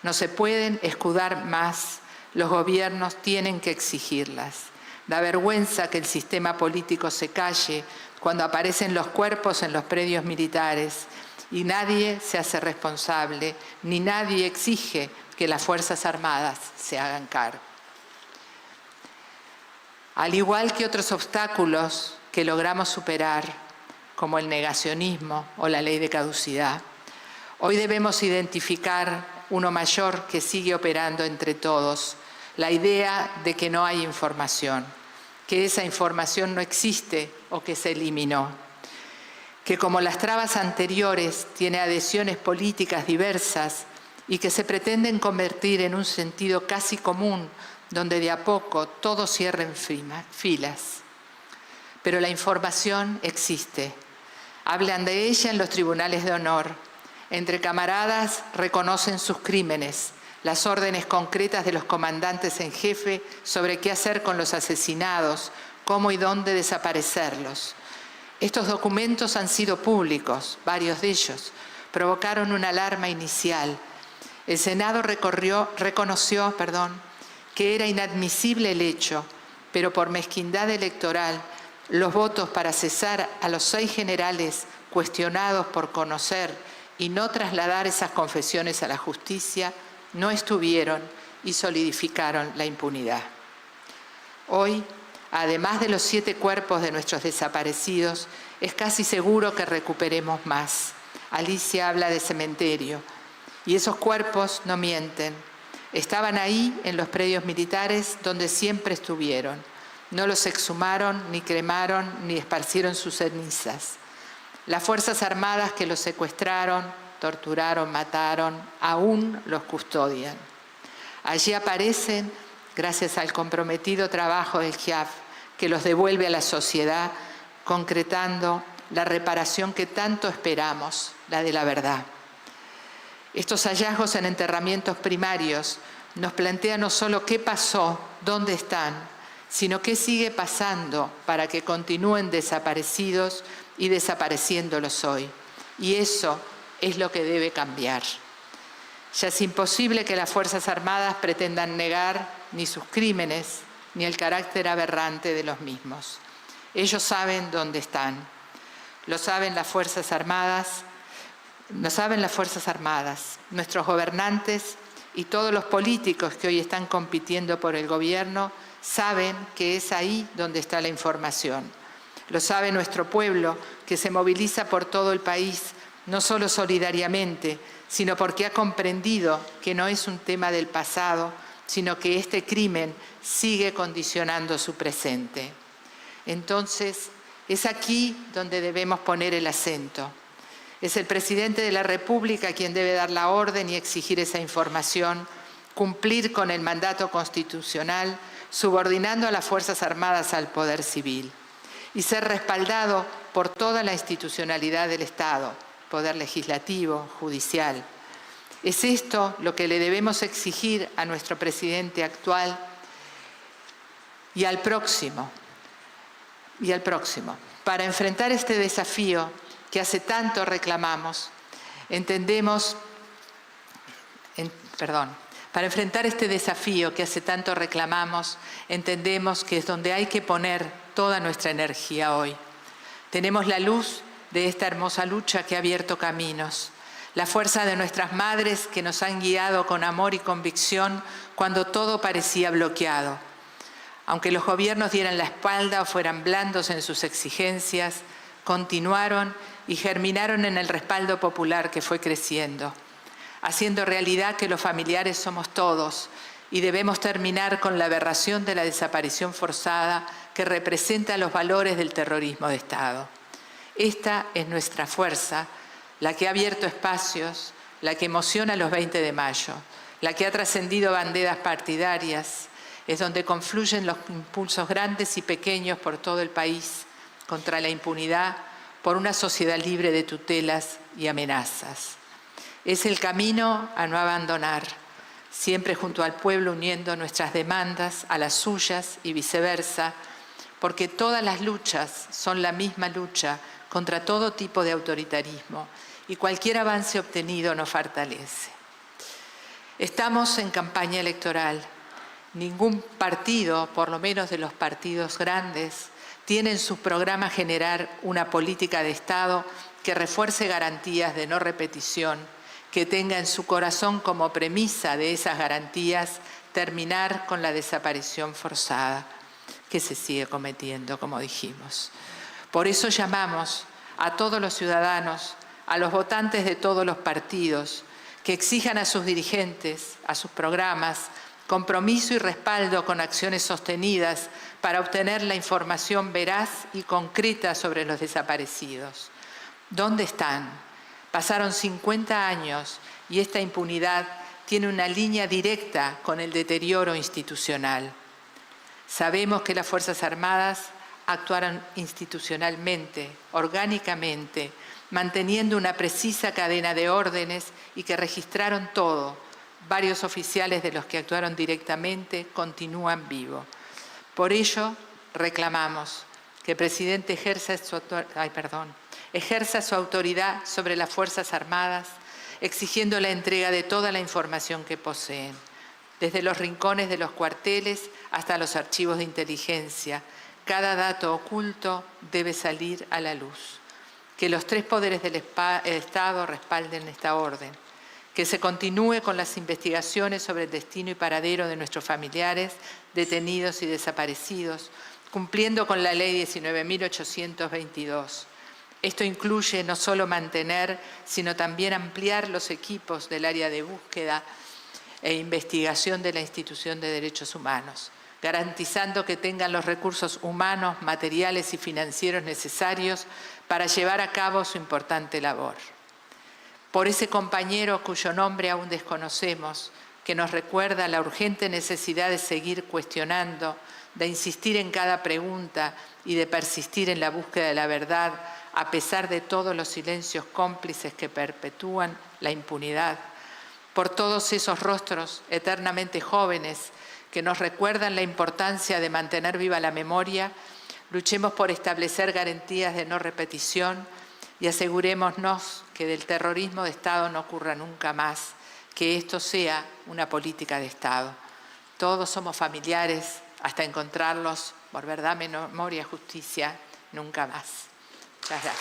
No se pueden escudar más, los gobiernos tienen que exigirlas. Da vergüenza que el sistema político se calle cuando aparecen los cuerpos en los predios militares y nadie se hace responsable, ni nadie exige que las Fuerzas Armadas se hagan cargo. Al igual que otros obstáculos que logramos superar, como el negacionismo o la ley de caducidad, hoy debemos identificar uno mayor que sigue operando entre todos, la idea de que no hay información, que esa información no existe o que se eliminó, que como las trabas anteriores tiene adhesiones políticas diversas y que se pretenden convertir en un sentido casi común donde de a poco todos cierren filas. Pero la información existe. Hablan de ella en los tribunales de honor. Entre camaradas reconocen sus crímenes, las órdenes concretas de los comandantes en jefe sobre qué hacer con los asesinados, cómo y dónde desaparecerlos. Estos documentos han sido públicos, varios de ellos, provocaron una alarma inicial. El Senado reconoció que era inadmisible el hecho, pero por mezquindad electoral, los votos para cesar a los 6 generales cuestionados por conocer y no trasladar esas confesiones a la justicia no estuvieron y solidificaron la impunidad. Hoy, además de los 7 cuerpos de nuestros desaparecidos, es casi seguro que recuperemos más. Alicia habla de cementerio, y esos cuerpos no mienten. Estaban ahí en los predios militares donde siempre estuvieron. No los exhumaron, ni cremaron, ni esparcieron sus cenizas. Las Fuerzas Armadas que los secuestraron, torturaron, mataron, aún los custodian. Allí aparecen, gracias al comprometido trabajo del GIAF, que los devuelve a la sociedad, concretando la reparación que tanto esperamos, la de la verdad. Estos hallazgos en enterramientos primarios nos plantean no solo qué pasó, dónde están, sino qué sigue pasando para que continúen desaparecidos y desapareciéndolos hoy. Y eso es lo que debe cambiar. Ya es imposible que las Fuerzas Armadas pretendan negar ni sus crímenes, ni el carácter aberrante de los mismos. Ellos saben dónde están. Lo saben las Fuerzas Armadas, nuestros gobernantes y todos los políticos que hoy están compitiendo por el gobierno saben que es ahí donde está la información. Lo sabe nuestro pueblo, que se moviliza por todo el país, no solo solidariamente, sino porque ha comprendido que no es un tema del pasado, sino que este crimen sigue condicionando su presente. Entonces, es aquí donde debemos poner el acento. Es el presidente de la República quien debe dar la orden y exigir esa información, cumplir con el mandato constitucional, subordinando a las Fuerzas Armadas al poder civil y ser respaldado por toda la institucionalidad del Estado, poder legislativo, judicial. Es esto lo que le debemos exigir a nuestro presidente actual y al próximo. Para enfrentar este desafío que hace tanto reclamamos, entendemos que es donde hay que poner toda nuestra energía hoy. Tenemos la luz de esta hermosa lucha que ha abierto caminos, la fuerza de nuestras madres que nos han guiado con amor y convicción cuando todo parecía bloqueado. Aunque los gobiernos dieran la espalda o fueran blandos en sus exigencias, continuaron y germinaron en el respaldo popular que fue creciendo, haciendo realidad que los familiares somos todos y debemos terminar con la aberración de la desaparición forzada que representa los valores del terrorismo de Estado. Esta es nuestra fuerza, la que ha abierto espacios, la que emociona los 20 de mayo, la que ha trascendido banderas partidarias, es donde confluyen los impulsos grandes y pequeños por todo el país contra la impunidad, por una sociedad libre de tutelas y amenazas. Es el camino a no abandonar, siempre junto al pueblo uniendo nuestras demandas a las suyas y viceversa, porque todas las luchas son la misma lucha contra todo tipo de autoritarismo y cualquier avance obtenido nos fortalece. Estamos en campaña electoral. Ningún partido, por lo menos de los partidos grandes, tiene en su programa generar una política de Estado que refuerce garantías de no repetición, que tenga en su corazón como premisa de esas garantías terminar con la desaparición forzada que se sigue cometiendo, como dijimos. Por eso llamamos a todos los ciudadanos, a los votantes de todos los partidos, que exijan a sus dirigentes, a sus programas, compromiso y respaldo con acciones sostenidas para obtener la información veraz y concreta sobre los desaparecidos. ¿Dónde están? Pasaron 50 años y esta impunidad tiene una línea directa con el deterioro institucional. Sabemos que las Fuerzas Armadas actuaron institucionalmente, orgánicamente, manteniendo una precisa cadena de órdenes y que registraron todo. Varios oficiales de los que actuaron directamente continúan vivos. Por ello, reclamamos que el presidente ejerza su autoridad sobre las Fuerzas Armadas, exigiendo la entrega de toda la información que poseen, desde los rincones de los cuarteles hasta los archivos de inteligencia. Cada dato oculto debe salir a la luz. Que los tres poderes del Estado respalden esta orden. Que se continúe con las investigaciones sobre el destino y paradero de nuestros familiares, detenidos y desaparecidos, cumpliendo con la Ley 19.822. Esto incluye no solo mantener, sino también ampliar los equipos del área de búsqueda e investigación de la Institución de Derechos Humanos, garantizando que tengan los recursos humanos, materiales y financieros necesarios para llevar a cabo su importante labor. Por ese compañero cuyo nombre aún desconocemos, que nos recuerda la urgente necesidad de seguir cuestionando, de insistir en cada pregunta y de persistir en la búsqueda de la verdad, a pesar de todos los silencios cómplices que perpetúan la impunidad. Por todos esos rostros eternamente jóvenes que nos recuerdan la importancia de mantener viva la memoria, luchemos por establecer garantías de no repetición y asegurémonos que del terrorismo de Estado no ocurra nunca más, que esto sea una política de Estado. Todos somos familiares hasta encontrarlos, por verdad, memoria, justicia, nunca más. Muchas gracias.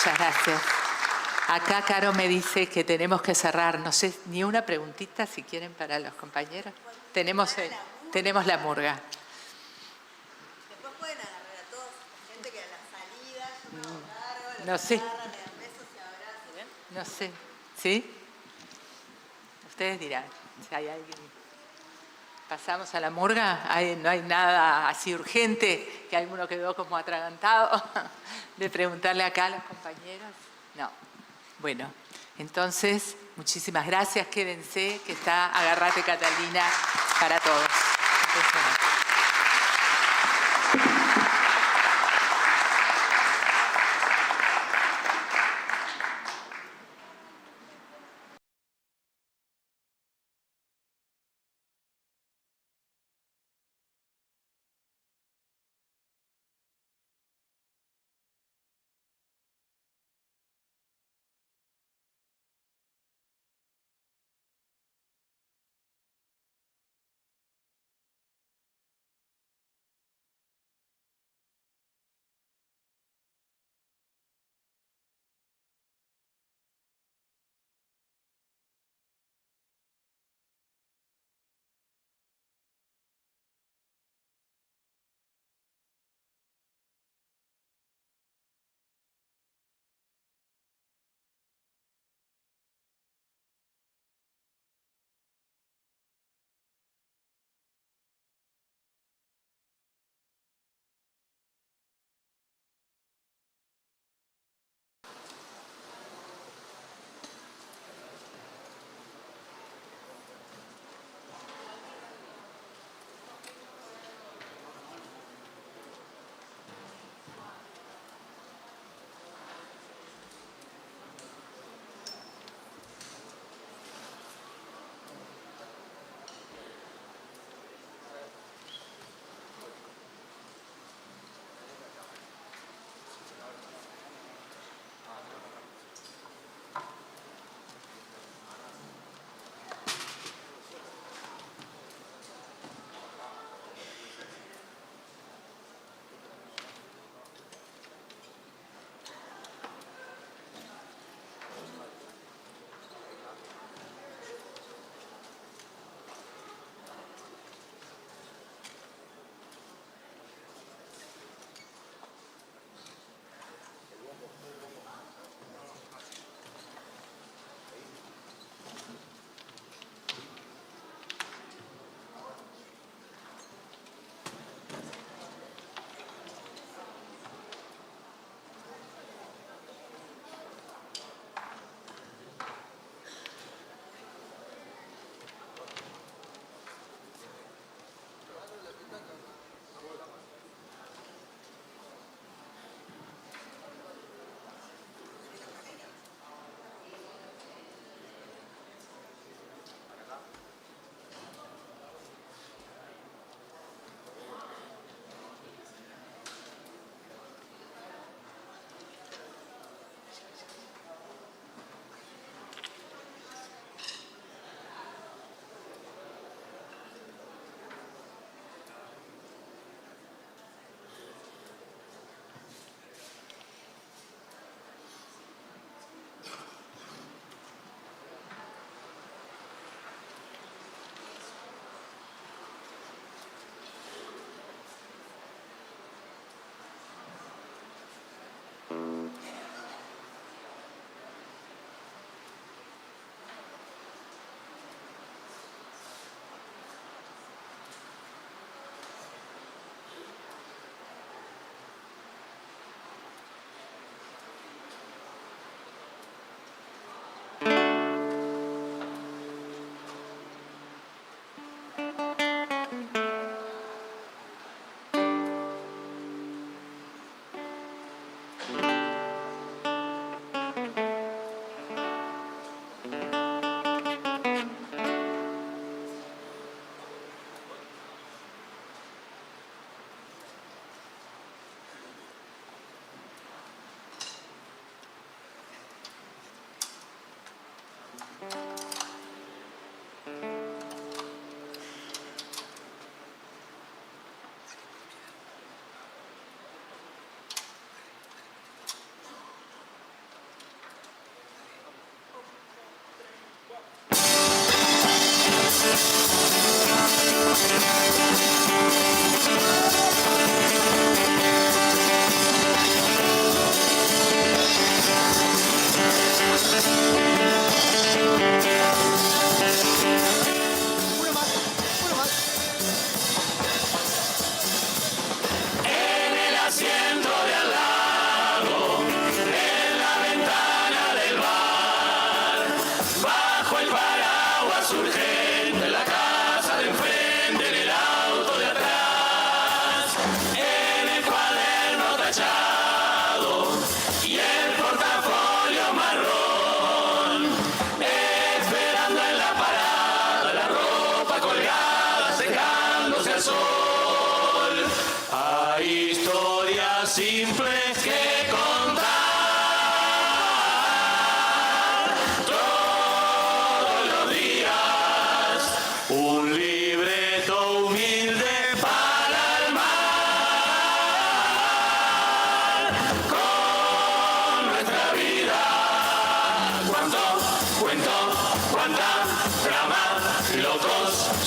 Muchas gracias. Acá Caro me dice que tenemos que cerrar. No sé, ni una preguntita si quieren para los compañeros. Tenemos la murga. Después pueden agarrar a todos, gente que a la salida, yo me agarro, No sé. agarran, le dan besos y abrazos. No sé. ¿Sí? Ustedes dirán si hay alguien. ¿Pasamos a la murga? No hay nada así urgente, que alguno quedó como atragantado de preguntarle acá a los compañeros. No. Bueno, entonces, muchísimas gracias. Quédense, que está Agarrate Catalina para todos. Impresionante.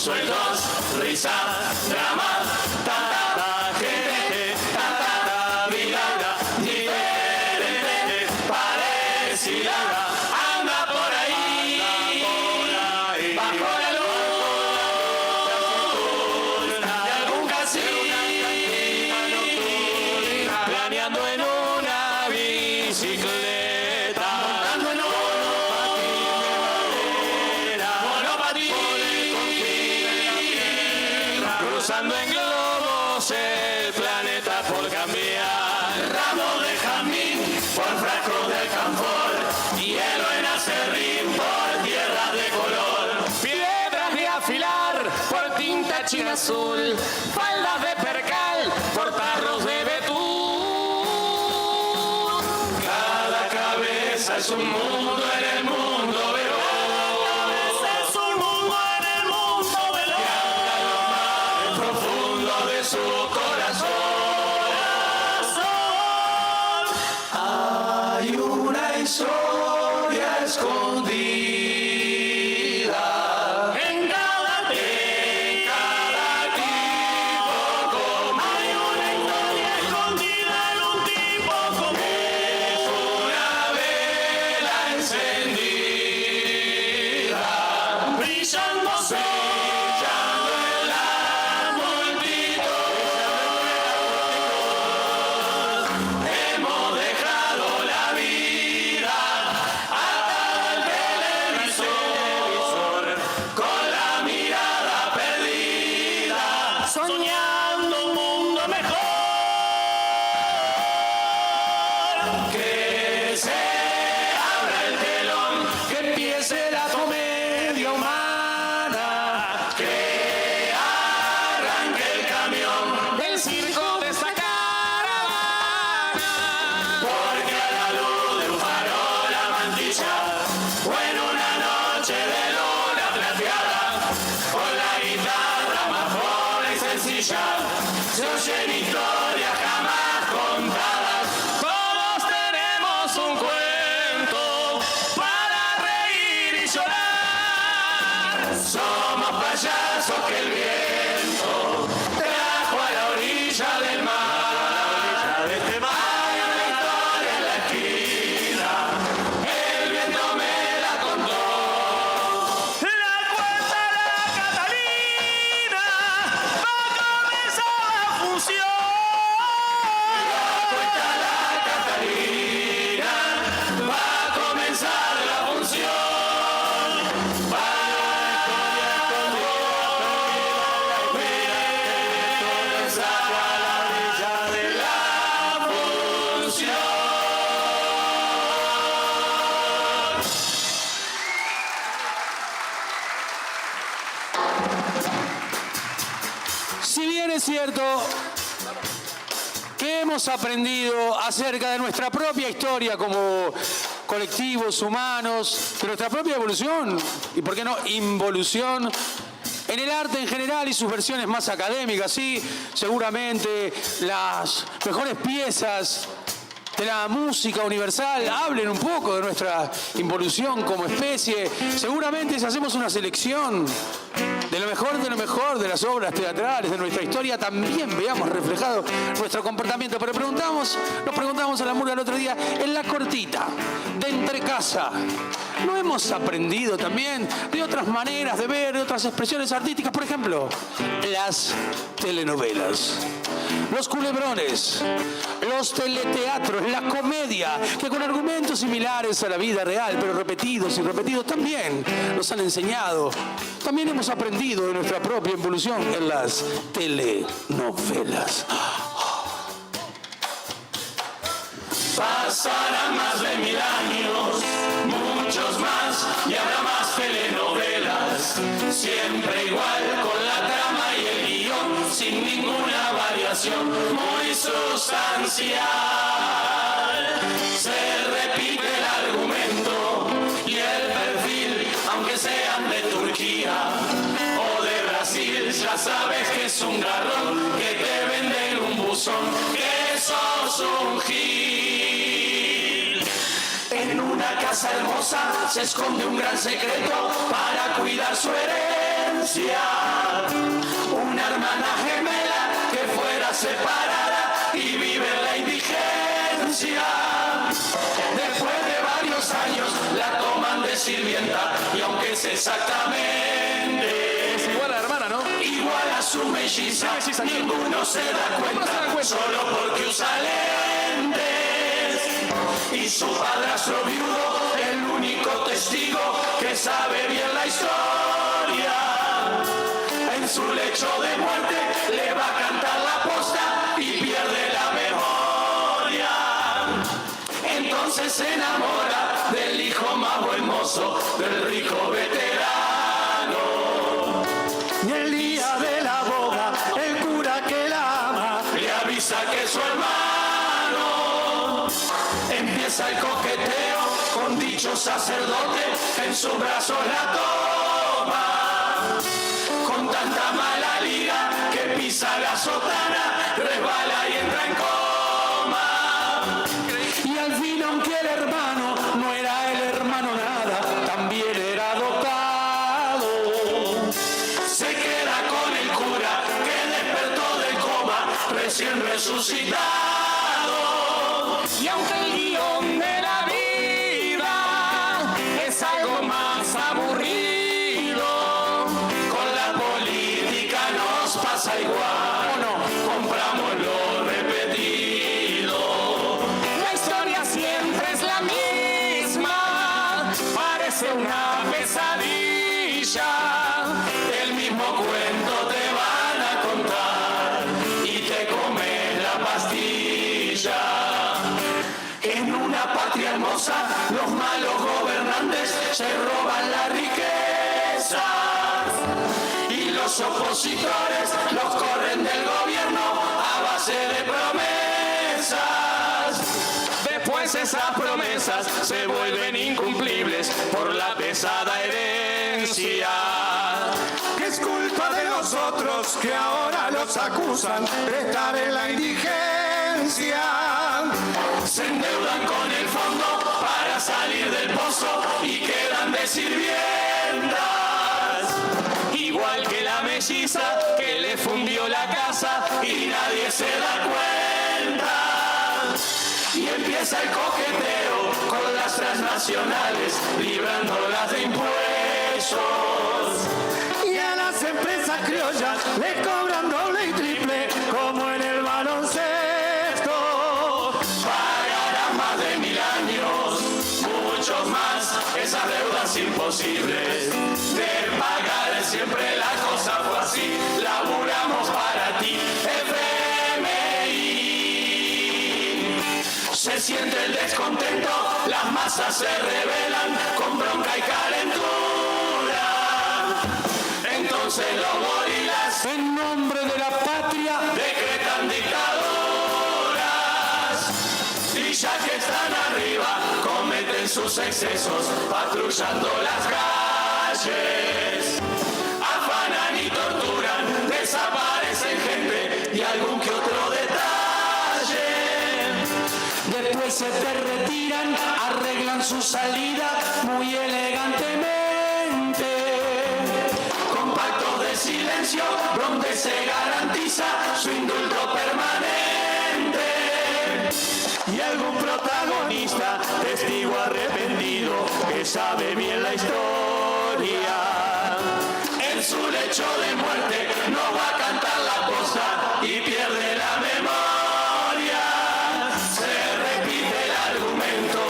sueltos, risa, drama, tanta gente, tanta vida diferente, parecida, anda por ahí, bajo la luz de algún casino, planeando en una bicicleta, montando en monopatín, cruzando en globos el planeta por cambiar, ramos de jazmín por frascos de alcanfor, hielo en acerrín por tierras de color, piedras de afilar por tinta china azul, faldas de percal por tarros de betún. Cada cabeza es un mundo en el mundo veloz. Es un mundo en el mundo veloz. Que anda en lo más profundo de su corazón. Hay una historia escondida en cada tipo común. Hay una historia escondida en un tipo común. Es una vela encendida, brillando en la multitud. Hemos dejado la vida atada al televisor, con la mirada perdida, soñando un mundo mejor. Que se abra el telón, que empiece la comedia humana, que arranque el camión del circo de esta caravana, porque a la luz de un farol la mantilla, o en una noche de luna plateada, con la guitarra más pobre y sencilla, se oyen historias jamás contadas. Todos tenemos un cuento para reír y llorar. Somos payasos que el viento trajo a la orilla del mar. Hay una historia en la esquina, el viento me la contó. La cuenta la Catalina, va a comenzar la función. La cuenta la Catalina, va a comenzar la función. Si bien es cierto que hemos aprendido acerca de nuestra propia historia como colectivos humanos, de nuestra propia evolución y, por qué no, involución, en el arte en general y sus versiones más académicas, sí, seguramente las mejores piezas de la música universal hablen un poco de nuestra involución como especie. Seguramente si hacemos una selección de lo mejor de las obras teatrales de nuestra historia, también veamos reflejado nuestro comportamiento. Pero nos preguntamos a la Murga el otro día, en la cortita de Entrecasa, ¿no hemos aprendido también de otras maneras de ver, de otras expresiones artísticas? Por ejemplo, las telenovelas, los culebrones, los teleteatros, la comedia, que con argumentos similares a la vida real, pero repetidos y repetidos, también nos han enseñado. También hemos aprendido de nuestra propia evolución en las telenovelas. Pasarán más de 1000 años, muchos más, y habrá más telenovelas, siempre igual con la trama y el guión, sin ninguna variación, muy sustancial. Se repite el argumento y el perfil, aunque sean de Turquía o de Brasil, ya sabes que es un garrón, que te venden un buzón, que sos un gil. En una casa hermosa se esconde un gran secreto para cuidar su herencia. diferencia. Una hermana gemela que fuera separada y vive en la indigencia. Después de varios años la toman de sirvienta y aunque es exactamente Es igual a la hermana, ¿no? igual a su melliza, ninguno se da cuenta, solo porque usa lentes. Y su padrastro viudo, el único testigo que sabe bien la historia, en su lecho de muerte le va a cantar la posta y pierde la memoria. Entonces se enamora del hijo más buen mozo, del rico veterano. Y el día de la boda, el cura que la ama le avisa que su hermano. Empieza el coqueteo con dicho sacerdote, en sus brazos la toma. Con tanta mala liga que pisa la sotana, resbala y entra en coma. Y al fin, aunque el hermano no era el hermano nada, también era adoptado, se queda con el cura que despertó del coma recién resucitado. Y aunque el guión de la vida es algo más aburrido, con la política nos pasa igual, ¿o no? Compramos lo repetido. La historia siempre es la misma, parece una pesadilla. El mismo cuento te van a contar y te comes la pastilla. En una patria hermosa, los malos gobernantes se roban la riqueza y los opositores los corren del gobierno a base de promesas. Después esas promesas se vuelven incumplibles por la pesada herencia. Que es culpa de nosotros que ahora los acusan de estar en la indigencia. Se endeudan con el fondo para salir del pozo y quedan de sirvientas. Igual que la melliza que le fundió la casa y nadie se da cuenta. Y empieza el coqueteo con las transnacionales, librándolas de impuestos. Y a las empresas criollas le cobran doble y triple como en el baloncesto. Pagarán más de 1000 años, muchos más, esas deudas imposibles de pagar. Siempre la cosa fue así, laburamos para ti, FMI. Se siente el descontento, las masas se rebelan con bronca y calentura. Entonces los gorilas, en nombre de la patria, decretan dictaduras. Y ya que están arriba, cometen sus excesos, patrullando las calles. Afanan y torturan, desaparecen gente y algún que otro detalle. Después se te retiran, arreglan su salida muy elegantemente, con pactos de silencio donde se garantiza su indulto permanente. Y algún protagonista, testigo arrepentido, que sabe bien la historia, en su lecho de muerte no va a cantar la posta y pierde la memoria. Se repite el argumento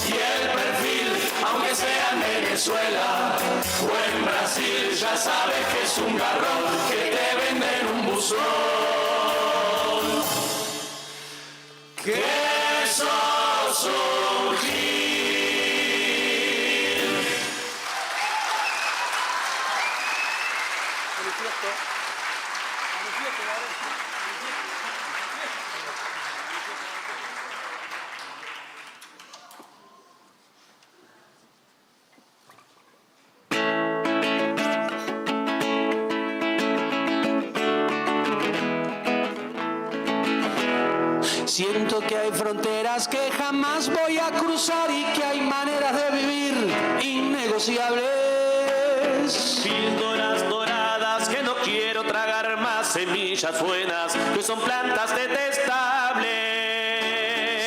y el perfil, aunque sea en Venezuela o en Brasil, ya sabes que es un garrón que te venden un buzón. Que sos un gil. Siento que hay fronteras que jamás voy a cruzar y que hay maneras de vivir innegociables. Píldoras doradas tragar más semillas buenas, que son plantas detestables.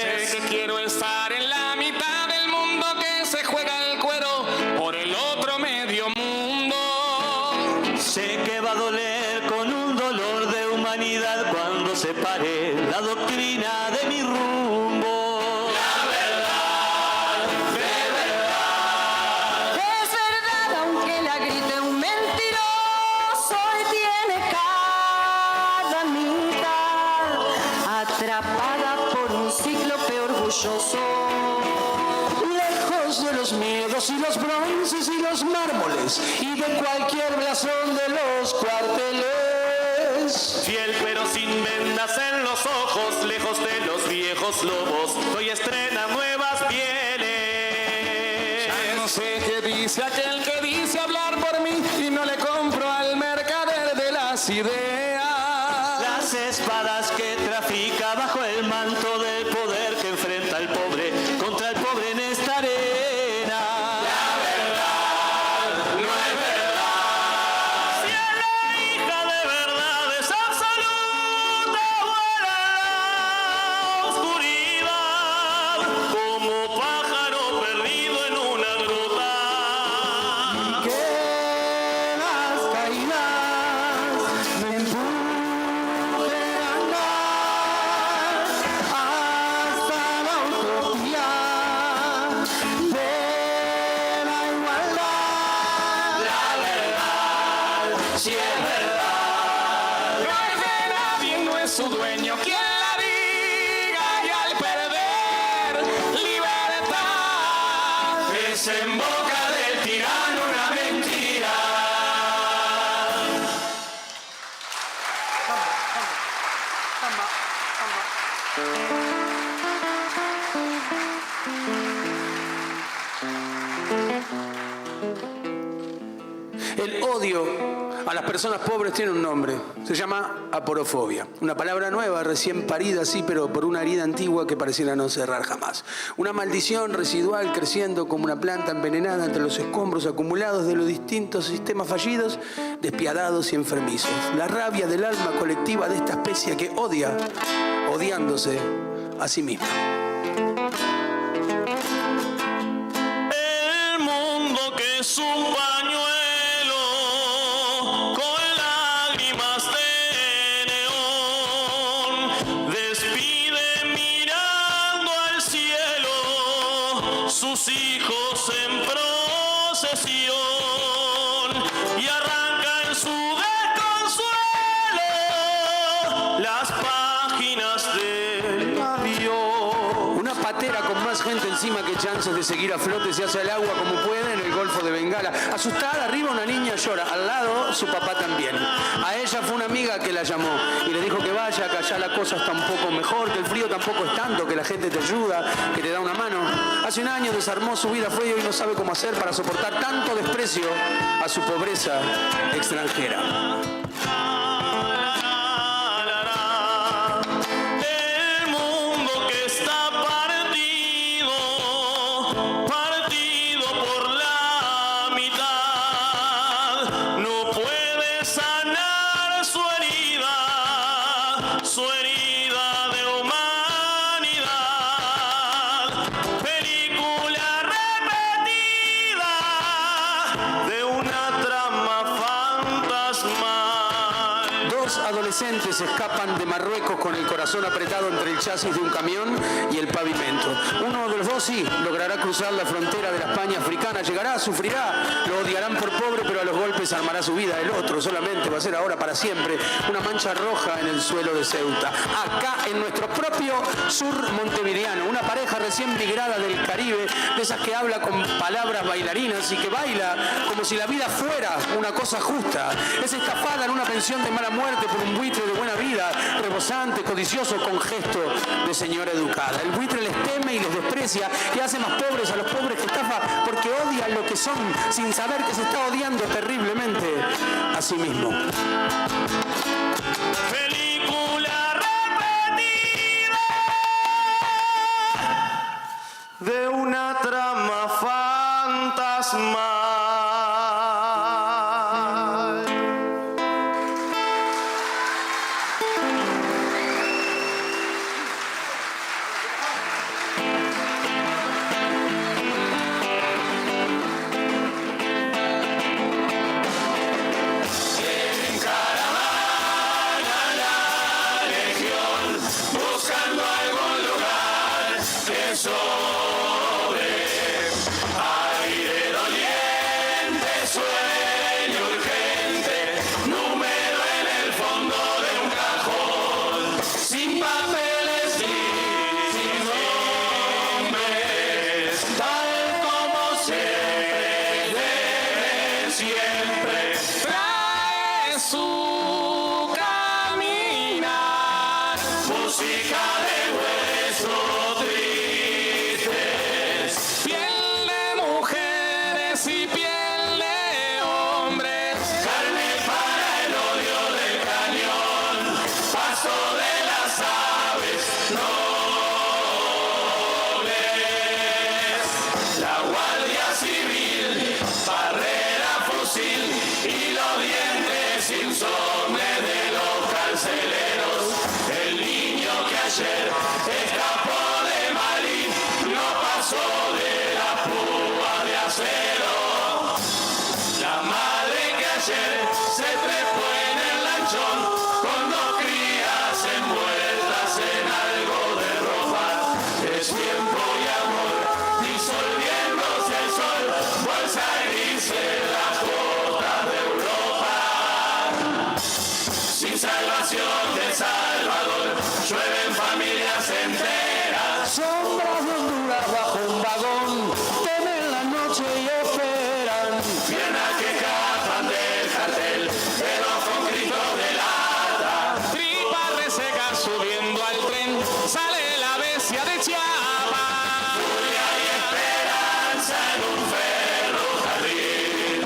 Sé que quiero estar en la mitad del mundo que se juega el cuero por el otro medio mundo. Sé que va a doler con un dolor de humanidad cuando separe la doctrina de mi rumbo. La verdad, de verdad. Es verdad, aunque la grite un mentiroso y tiene cada mitad atrapada por un cíclope orgulloso. Lejos de los miedos y los bronces y los mármoles y de cualquier blasón de los cuarteles. Fiel pero sin vendas en los ojos, lejos de los viejos lobos, hoy estrena nuevas pieles. Ya no sé qué dice aquel que dice hablar por mí y no le compro al mercader de las ideas. Las espadas que trafica bajo el manto del poder que enfrenta al pobre contra el pobre en esta arena. La verdad, no es verdad. Si es la hija de verdades absoluta, vuela en la oscuridad como pájaro perdido en una gruta. Que las caídas me empujen a andar hasta la utopía de la igualdad. La verdad, si es verdad. No es de nadie, no es su dueño quien la diga, y al perder libertad desemboca del tirano una mentira. El odio a las personas pobres tiene un nombre. Se llama aporofobia. Una palabra nueva, recién parida, sí, pero por una herida antigua que pareciera no cerrar jamás. Una maldición residual creciendo como una planta envenenada entre los escombros acumulados de los distintos sistemas fallidos, despiadados y enfermizos. La rabia del alma colectiva de esta especie que odia, odiándose a sí misma. El mundo que es un pañuelo con lágrimas de neón despide mirando al cielo sus hijos en procesión y arranca en su desconsuelo las páginas del avión. Una patera con más gente encima que chances de seguir a flote se hace al agua como puede en el Golfo de Bengala. Asustada, arriba una niña llora, al lado su papá también. A ella fue una amiga que la llamó y le dijo que vaya, que allá la cosa está un poco mejor, que el frío tampoco es tanto, que la gente te ayuda, que te da una mano. Hace un año desarmó su vida, fue y hoy no sabe cómo hacer para soportar tanto desprecio a su pobreza extranjera. El mundo que está partido por la mitad, no puede sanar su herida de humanidad. Película repetida de una trama fantasmal. Dos adolescentes escapan de Marruecos con el corazón apretado entre el chasis de un camión y el pavimento. Uno de los dos sí logrará cruzar la frontera de la España africana, llegará, sufrirá, lo odiarán por pobre, pero a los golpes armará su vida. El otro solamente va a ser ahora para siempre una mancha roja en el suelo de Ceuta. Acá en nuestro propio sur montevideano, una pareja recién migrada del Caribe, de esas que habla con palabras bailarinas y que baila como si la vida fuera una cosa justa. Es estafada en una pensión de mala muerte por un buitre de buena vida, rebosante, codicioso, con gesto de señora educada. El buitre les teme y les desprecia y hace más pobres a los pobres que estafa porque odia lo que son sin saber que se está odiando terriblemente a sí mismo. Película repetida de una trama fantasmal. sobre. Aire doliente, sueño urgente, número en el fondo de un cajón, sin papeles ni nombres, tal como siempre, debe siempre, trae su caminar, música de hueso tristes, piel de mujeres y piel de hombres, carne para el odio del cañón, paso de las aves nobles, la Guardia Civil, barrera, fusil y los dientes insomnes de los carceleros, el niño que ayer escapó de Malí no pasó de la púa de acero, la madre que ayer se trepó en el lanchón con dos crías envueltas en algo de ropa, es tiempo y amor disolviéndose el sol, bolsa gris en las costas de Europa, sin salvación de Salvador, llueven familias enteras, sombras de Honduras bajo un vagón, temen la noche y esperan, piernas que escapan del cartel, dedos con gritos de lata, tripas resecas subiendo al tren, sale la bestia de Chiapas, furia y esperanza en un ferrocarril,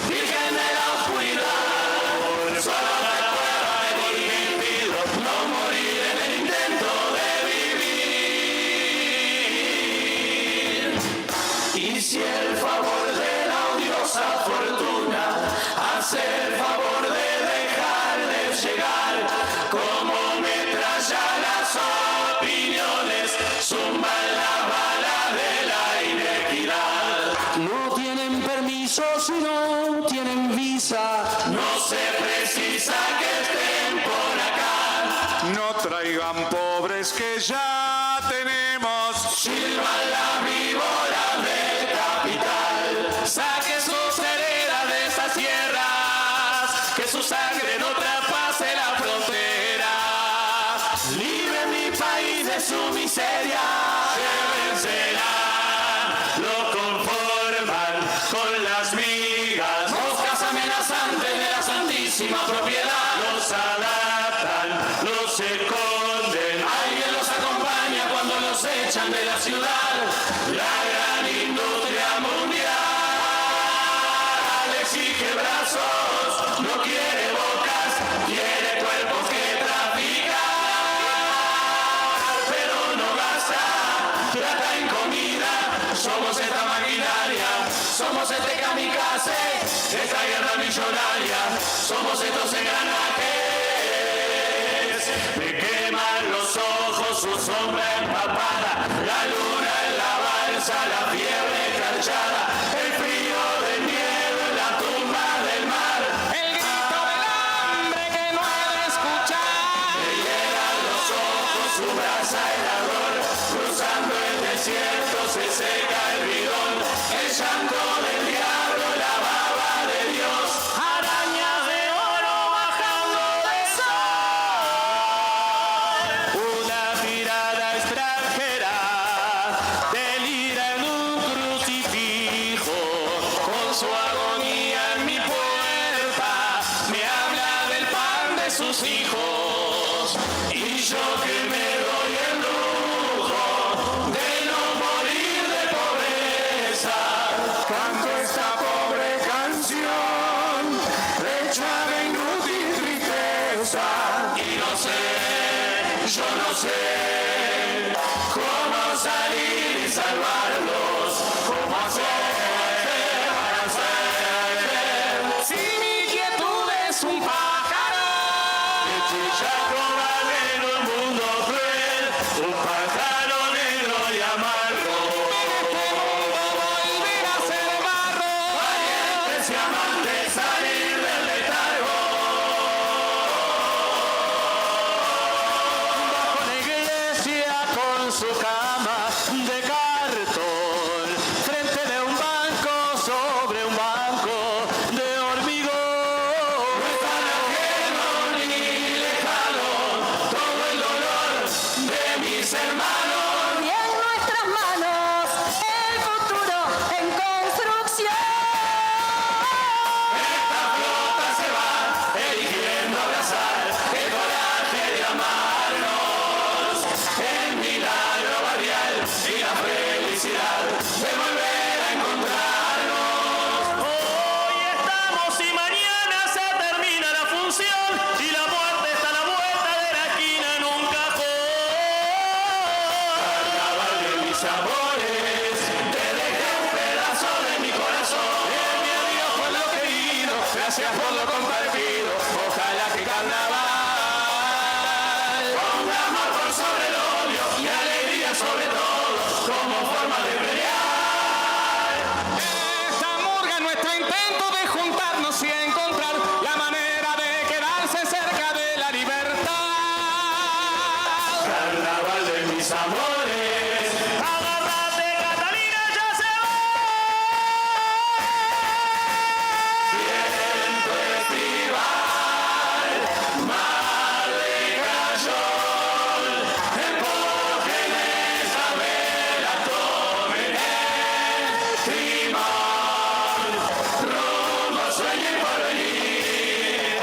virgen de la oscuridad, solo recuerda y pido no morir en el intento de vivir. Y si el favor de la odiosa fortuna hace el favor de dejar de llegar, como metralla las opiniones, zumban las balas de la inequidad. No tienen permiso si no tienen visa, no se precisa que estén por acá. No traigan pobres que ya tenemos. Silban las víboras del capital, saque sus heredas de esas tierras, que su sangre no traspase la frontera. Libre mi país de su miseria, llévensela, lo conforman con las migas, moscas amenazantes de la santísima propiedad, los adaptan, los esconden, alguien los acompaña cuando los echan de la ciudad, la gran industria mundial exige brazos, no quiere bocas, quiere cuerpos que traficar, pero no basta, plata en comida, somos esta maquinaria, somos este kamikaze, esta guerra millonaria, somos estos engranajes, me queman los ojos, su sombra empapada, la luna en la balsa, la fiebre escarchada, el frío del miedo en la tumba del mar, el grito del hambre que no he de escuchar, le llegan los ojos, su brasa el ardor, cruzando el desierto se seca el bidón, el llanto del diablo, la baba de Dios, arañas de oro bajando del sol, una mirada extranjera delira en un crucifijo, con su agonía en mi puerta, me habla del pan de sus hijos, y yo que me doy el lujo de no morir de pobreza, canto esta pobre canción, hecha de inútil tristeza, y no sé, yo no sé cómo salir y salvarlos, cómo hacer para hacer, si mi quietud es un pájaro, que chilla cobarde en un mundo cruel, un pájaro negro y amargo, volver a ser barro, valientes y amantes salir del letargo, bajo la iglesia amores, te dejé un pedazo de mi corazón. Mi adiós por lo querido, gracias por lo compartido. Ojalá que carnaval ponga amor por sobre el odio y alegría sobre todo, como forma de pelear. Esta murga es nuestro intento de juntarnos y encontrar la manera de quedarse cerca de la libertad. Carnaval de mis amores, agárrate Catalina, ya se va. Viento estival, mar de cayol, empujen esa vela, tomen el timón, rumbo sueñen por venir,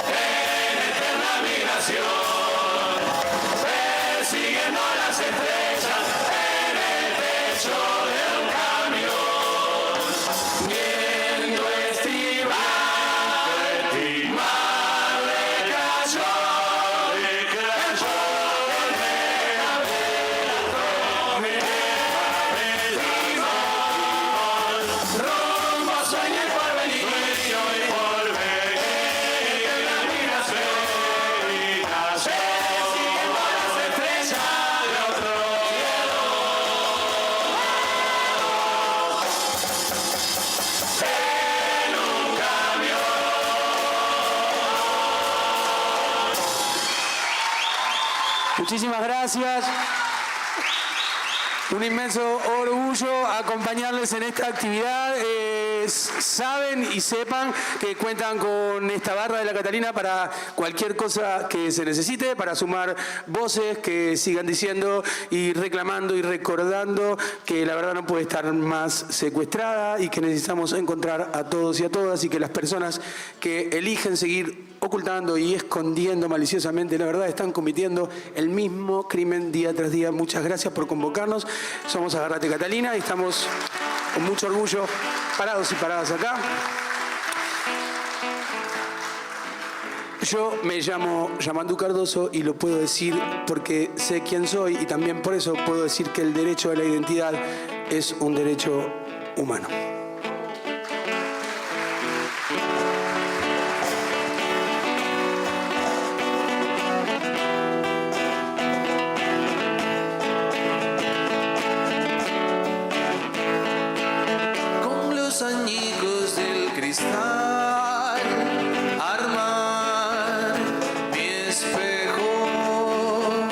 en eterna migración, persiguiendo las estrellas en el techo de un camión. Viento estival, mar de cayol, rumbo sueñen por venir, en la migración, persiguiendo las estrellas de otro cielo. En un camión. Muchísimas gracias. Un inmenso orgullo acompañarles en esta actividad. Saben y sepan que cuentan con esta barra de la Catalina para cualquier cosa que se necesite, para sumar voces que sigan diciendo y reclamando y recordando que la verdad no puede estar más secuestrada y que necesitamos encontrar a todos y a todas, y que las personas que eligen seguir ocultando y escondiendo maliciosamente la verdad están cometiendo el mismo crimen día tras día. Muchas gracias por convocarnos. Somos Agárrate Catalina y estamos con mucho orgullo parados y paradas acá. Yo me llamo Yamandu Cardoso y lo puedo decir porque sé quién soy, y también por eso puedo decir que el derecho a la identidad es un derecho humano. Con los añicos del cristal, armar mi espejo,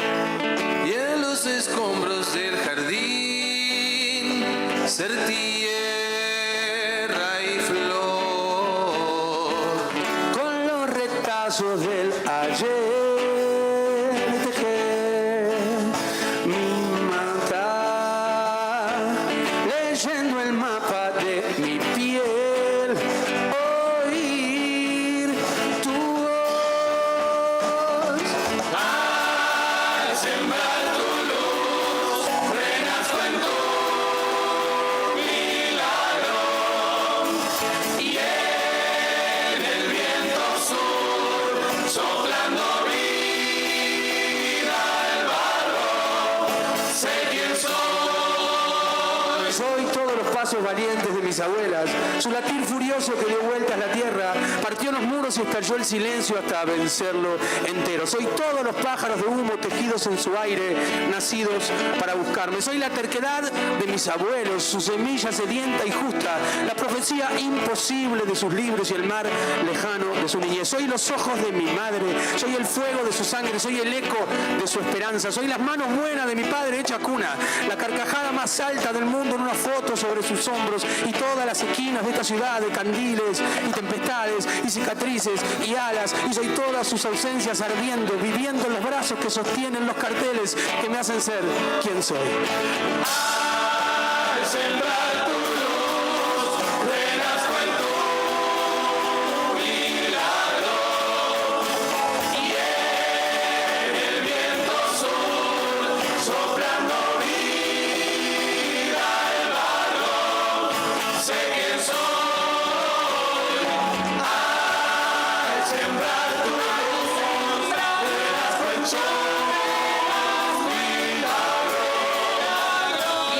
y en los escombros del jardín ser tierra y flor. Con los retazos del ayer tejer mi manta, leyendo el mapa de mi piel, oír tu voz. Al sembrar tu luz, renazco en tu milagro, y en el viento sur, soplando vida el barro, sé quién soy. Soy todos los pasos valientes de mis abuelas, su latir furioso que dio vueltas la tierra, partió los muros y estalló el silencio hasta vencerlo entero. Soy todos los pájaros de humo tejidos en su aire, nacidos para buscarme. Soy la terquedad de mis abuelos, su semilla sedienta y justa, la profecía imposible de sus libros y el mar lejano de su niñez. Soy los ojos de mi madre, soy el fuego de su sangre, soy el eco de su esperanza, soy las manos buenas de mi padre hecha cuna, la carcajada más alta del mundo en una foto sobre sus hombros, y todas las esquinas de esta ciudad de candiles y tempestades y cicatrices y alas, y soy todas sus ausencias ardiendo, viviendo en los brazos que sostienen los carteles que me hacen ser quien soy. Al sembrar tu luz, renazco en tu milagro, y en el viento sur, soplando vida el barro, sé quién soy. Al sembrar tu luz, renazco en tu milagro, y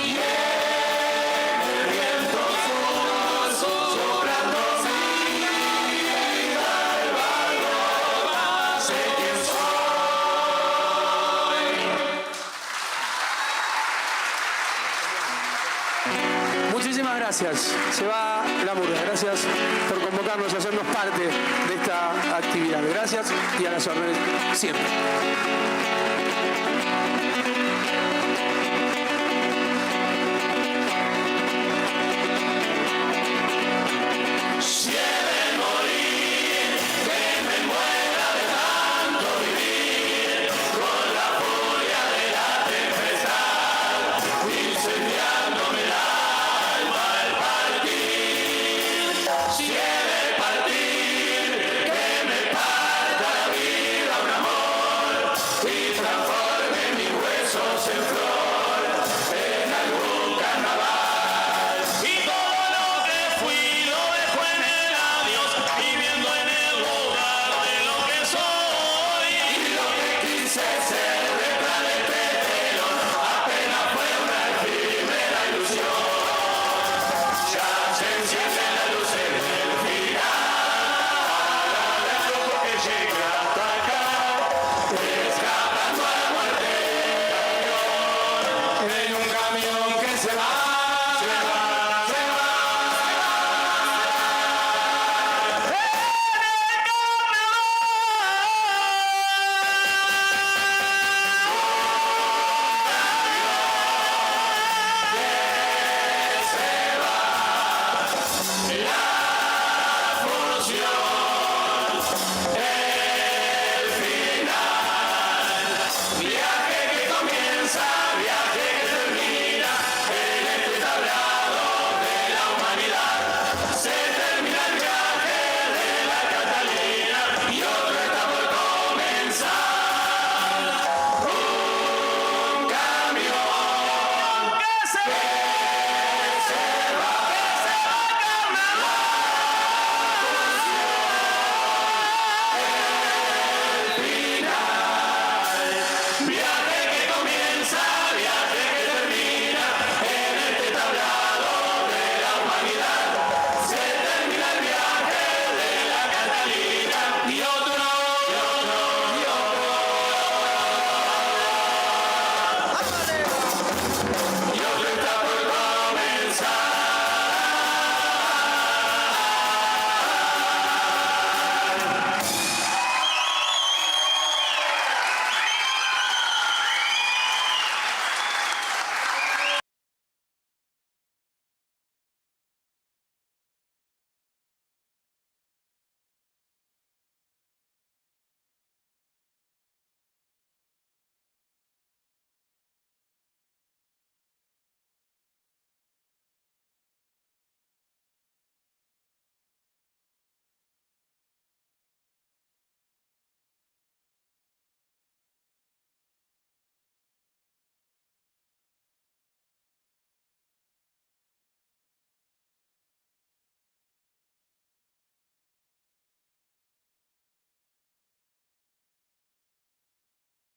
Muchísimas gracias. Se va la murga. Gracias por convocarnos a hacernos parte de esta actividad. Gracias y a las órdenes siempre.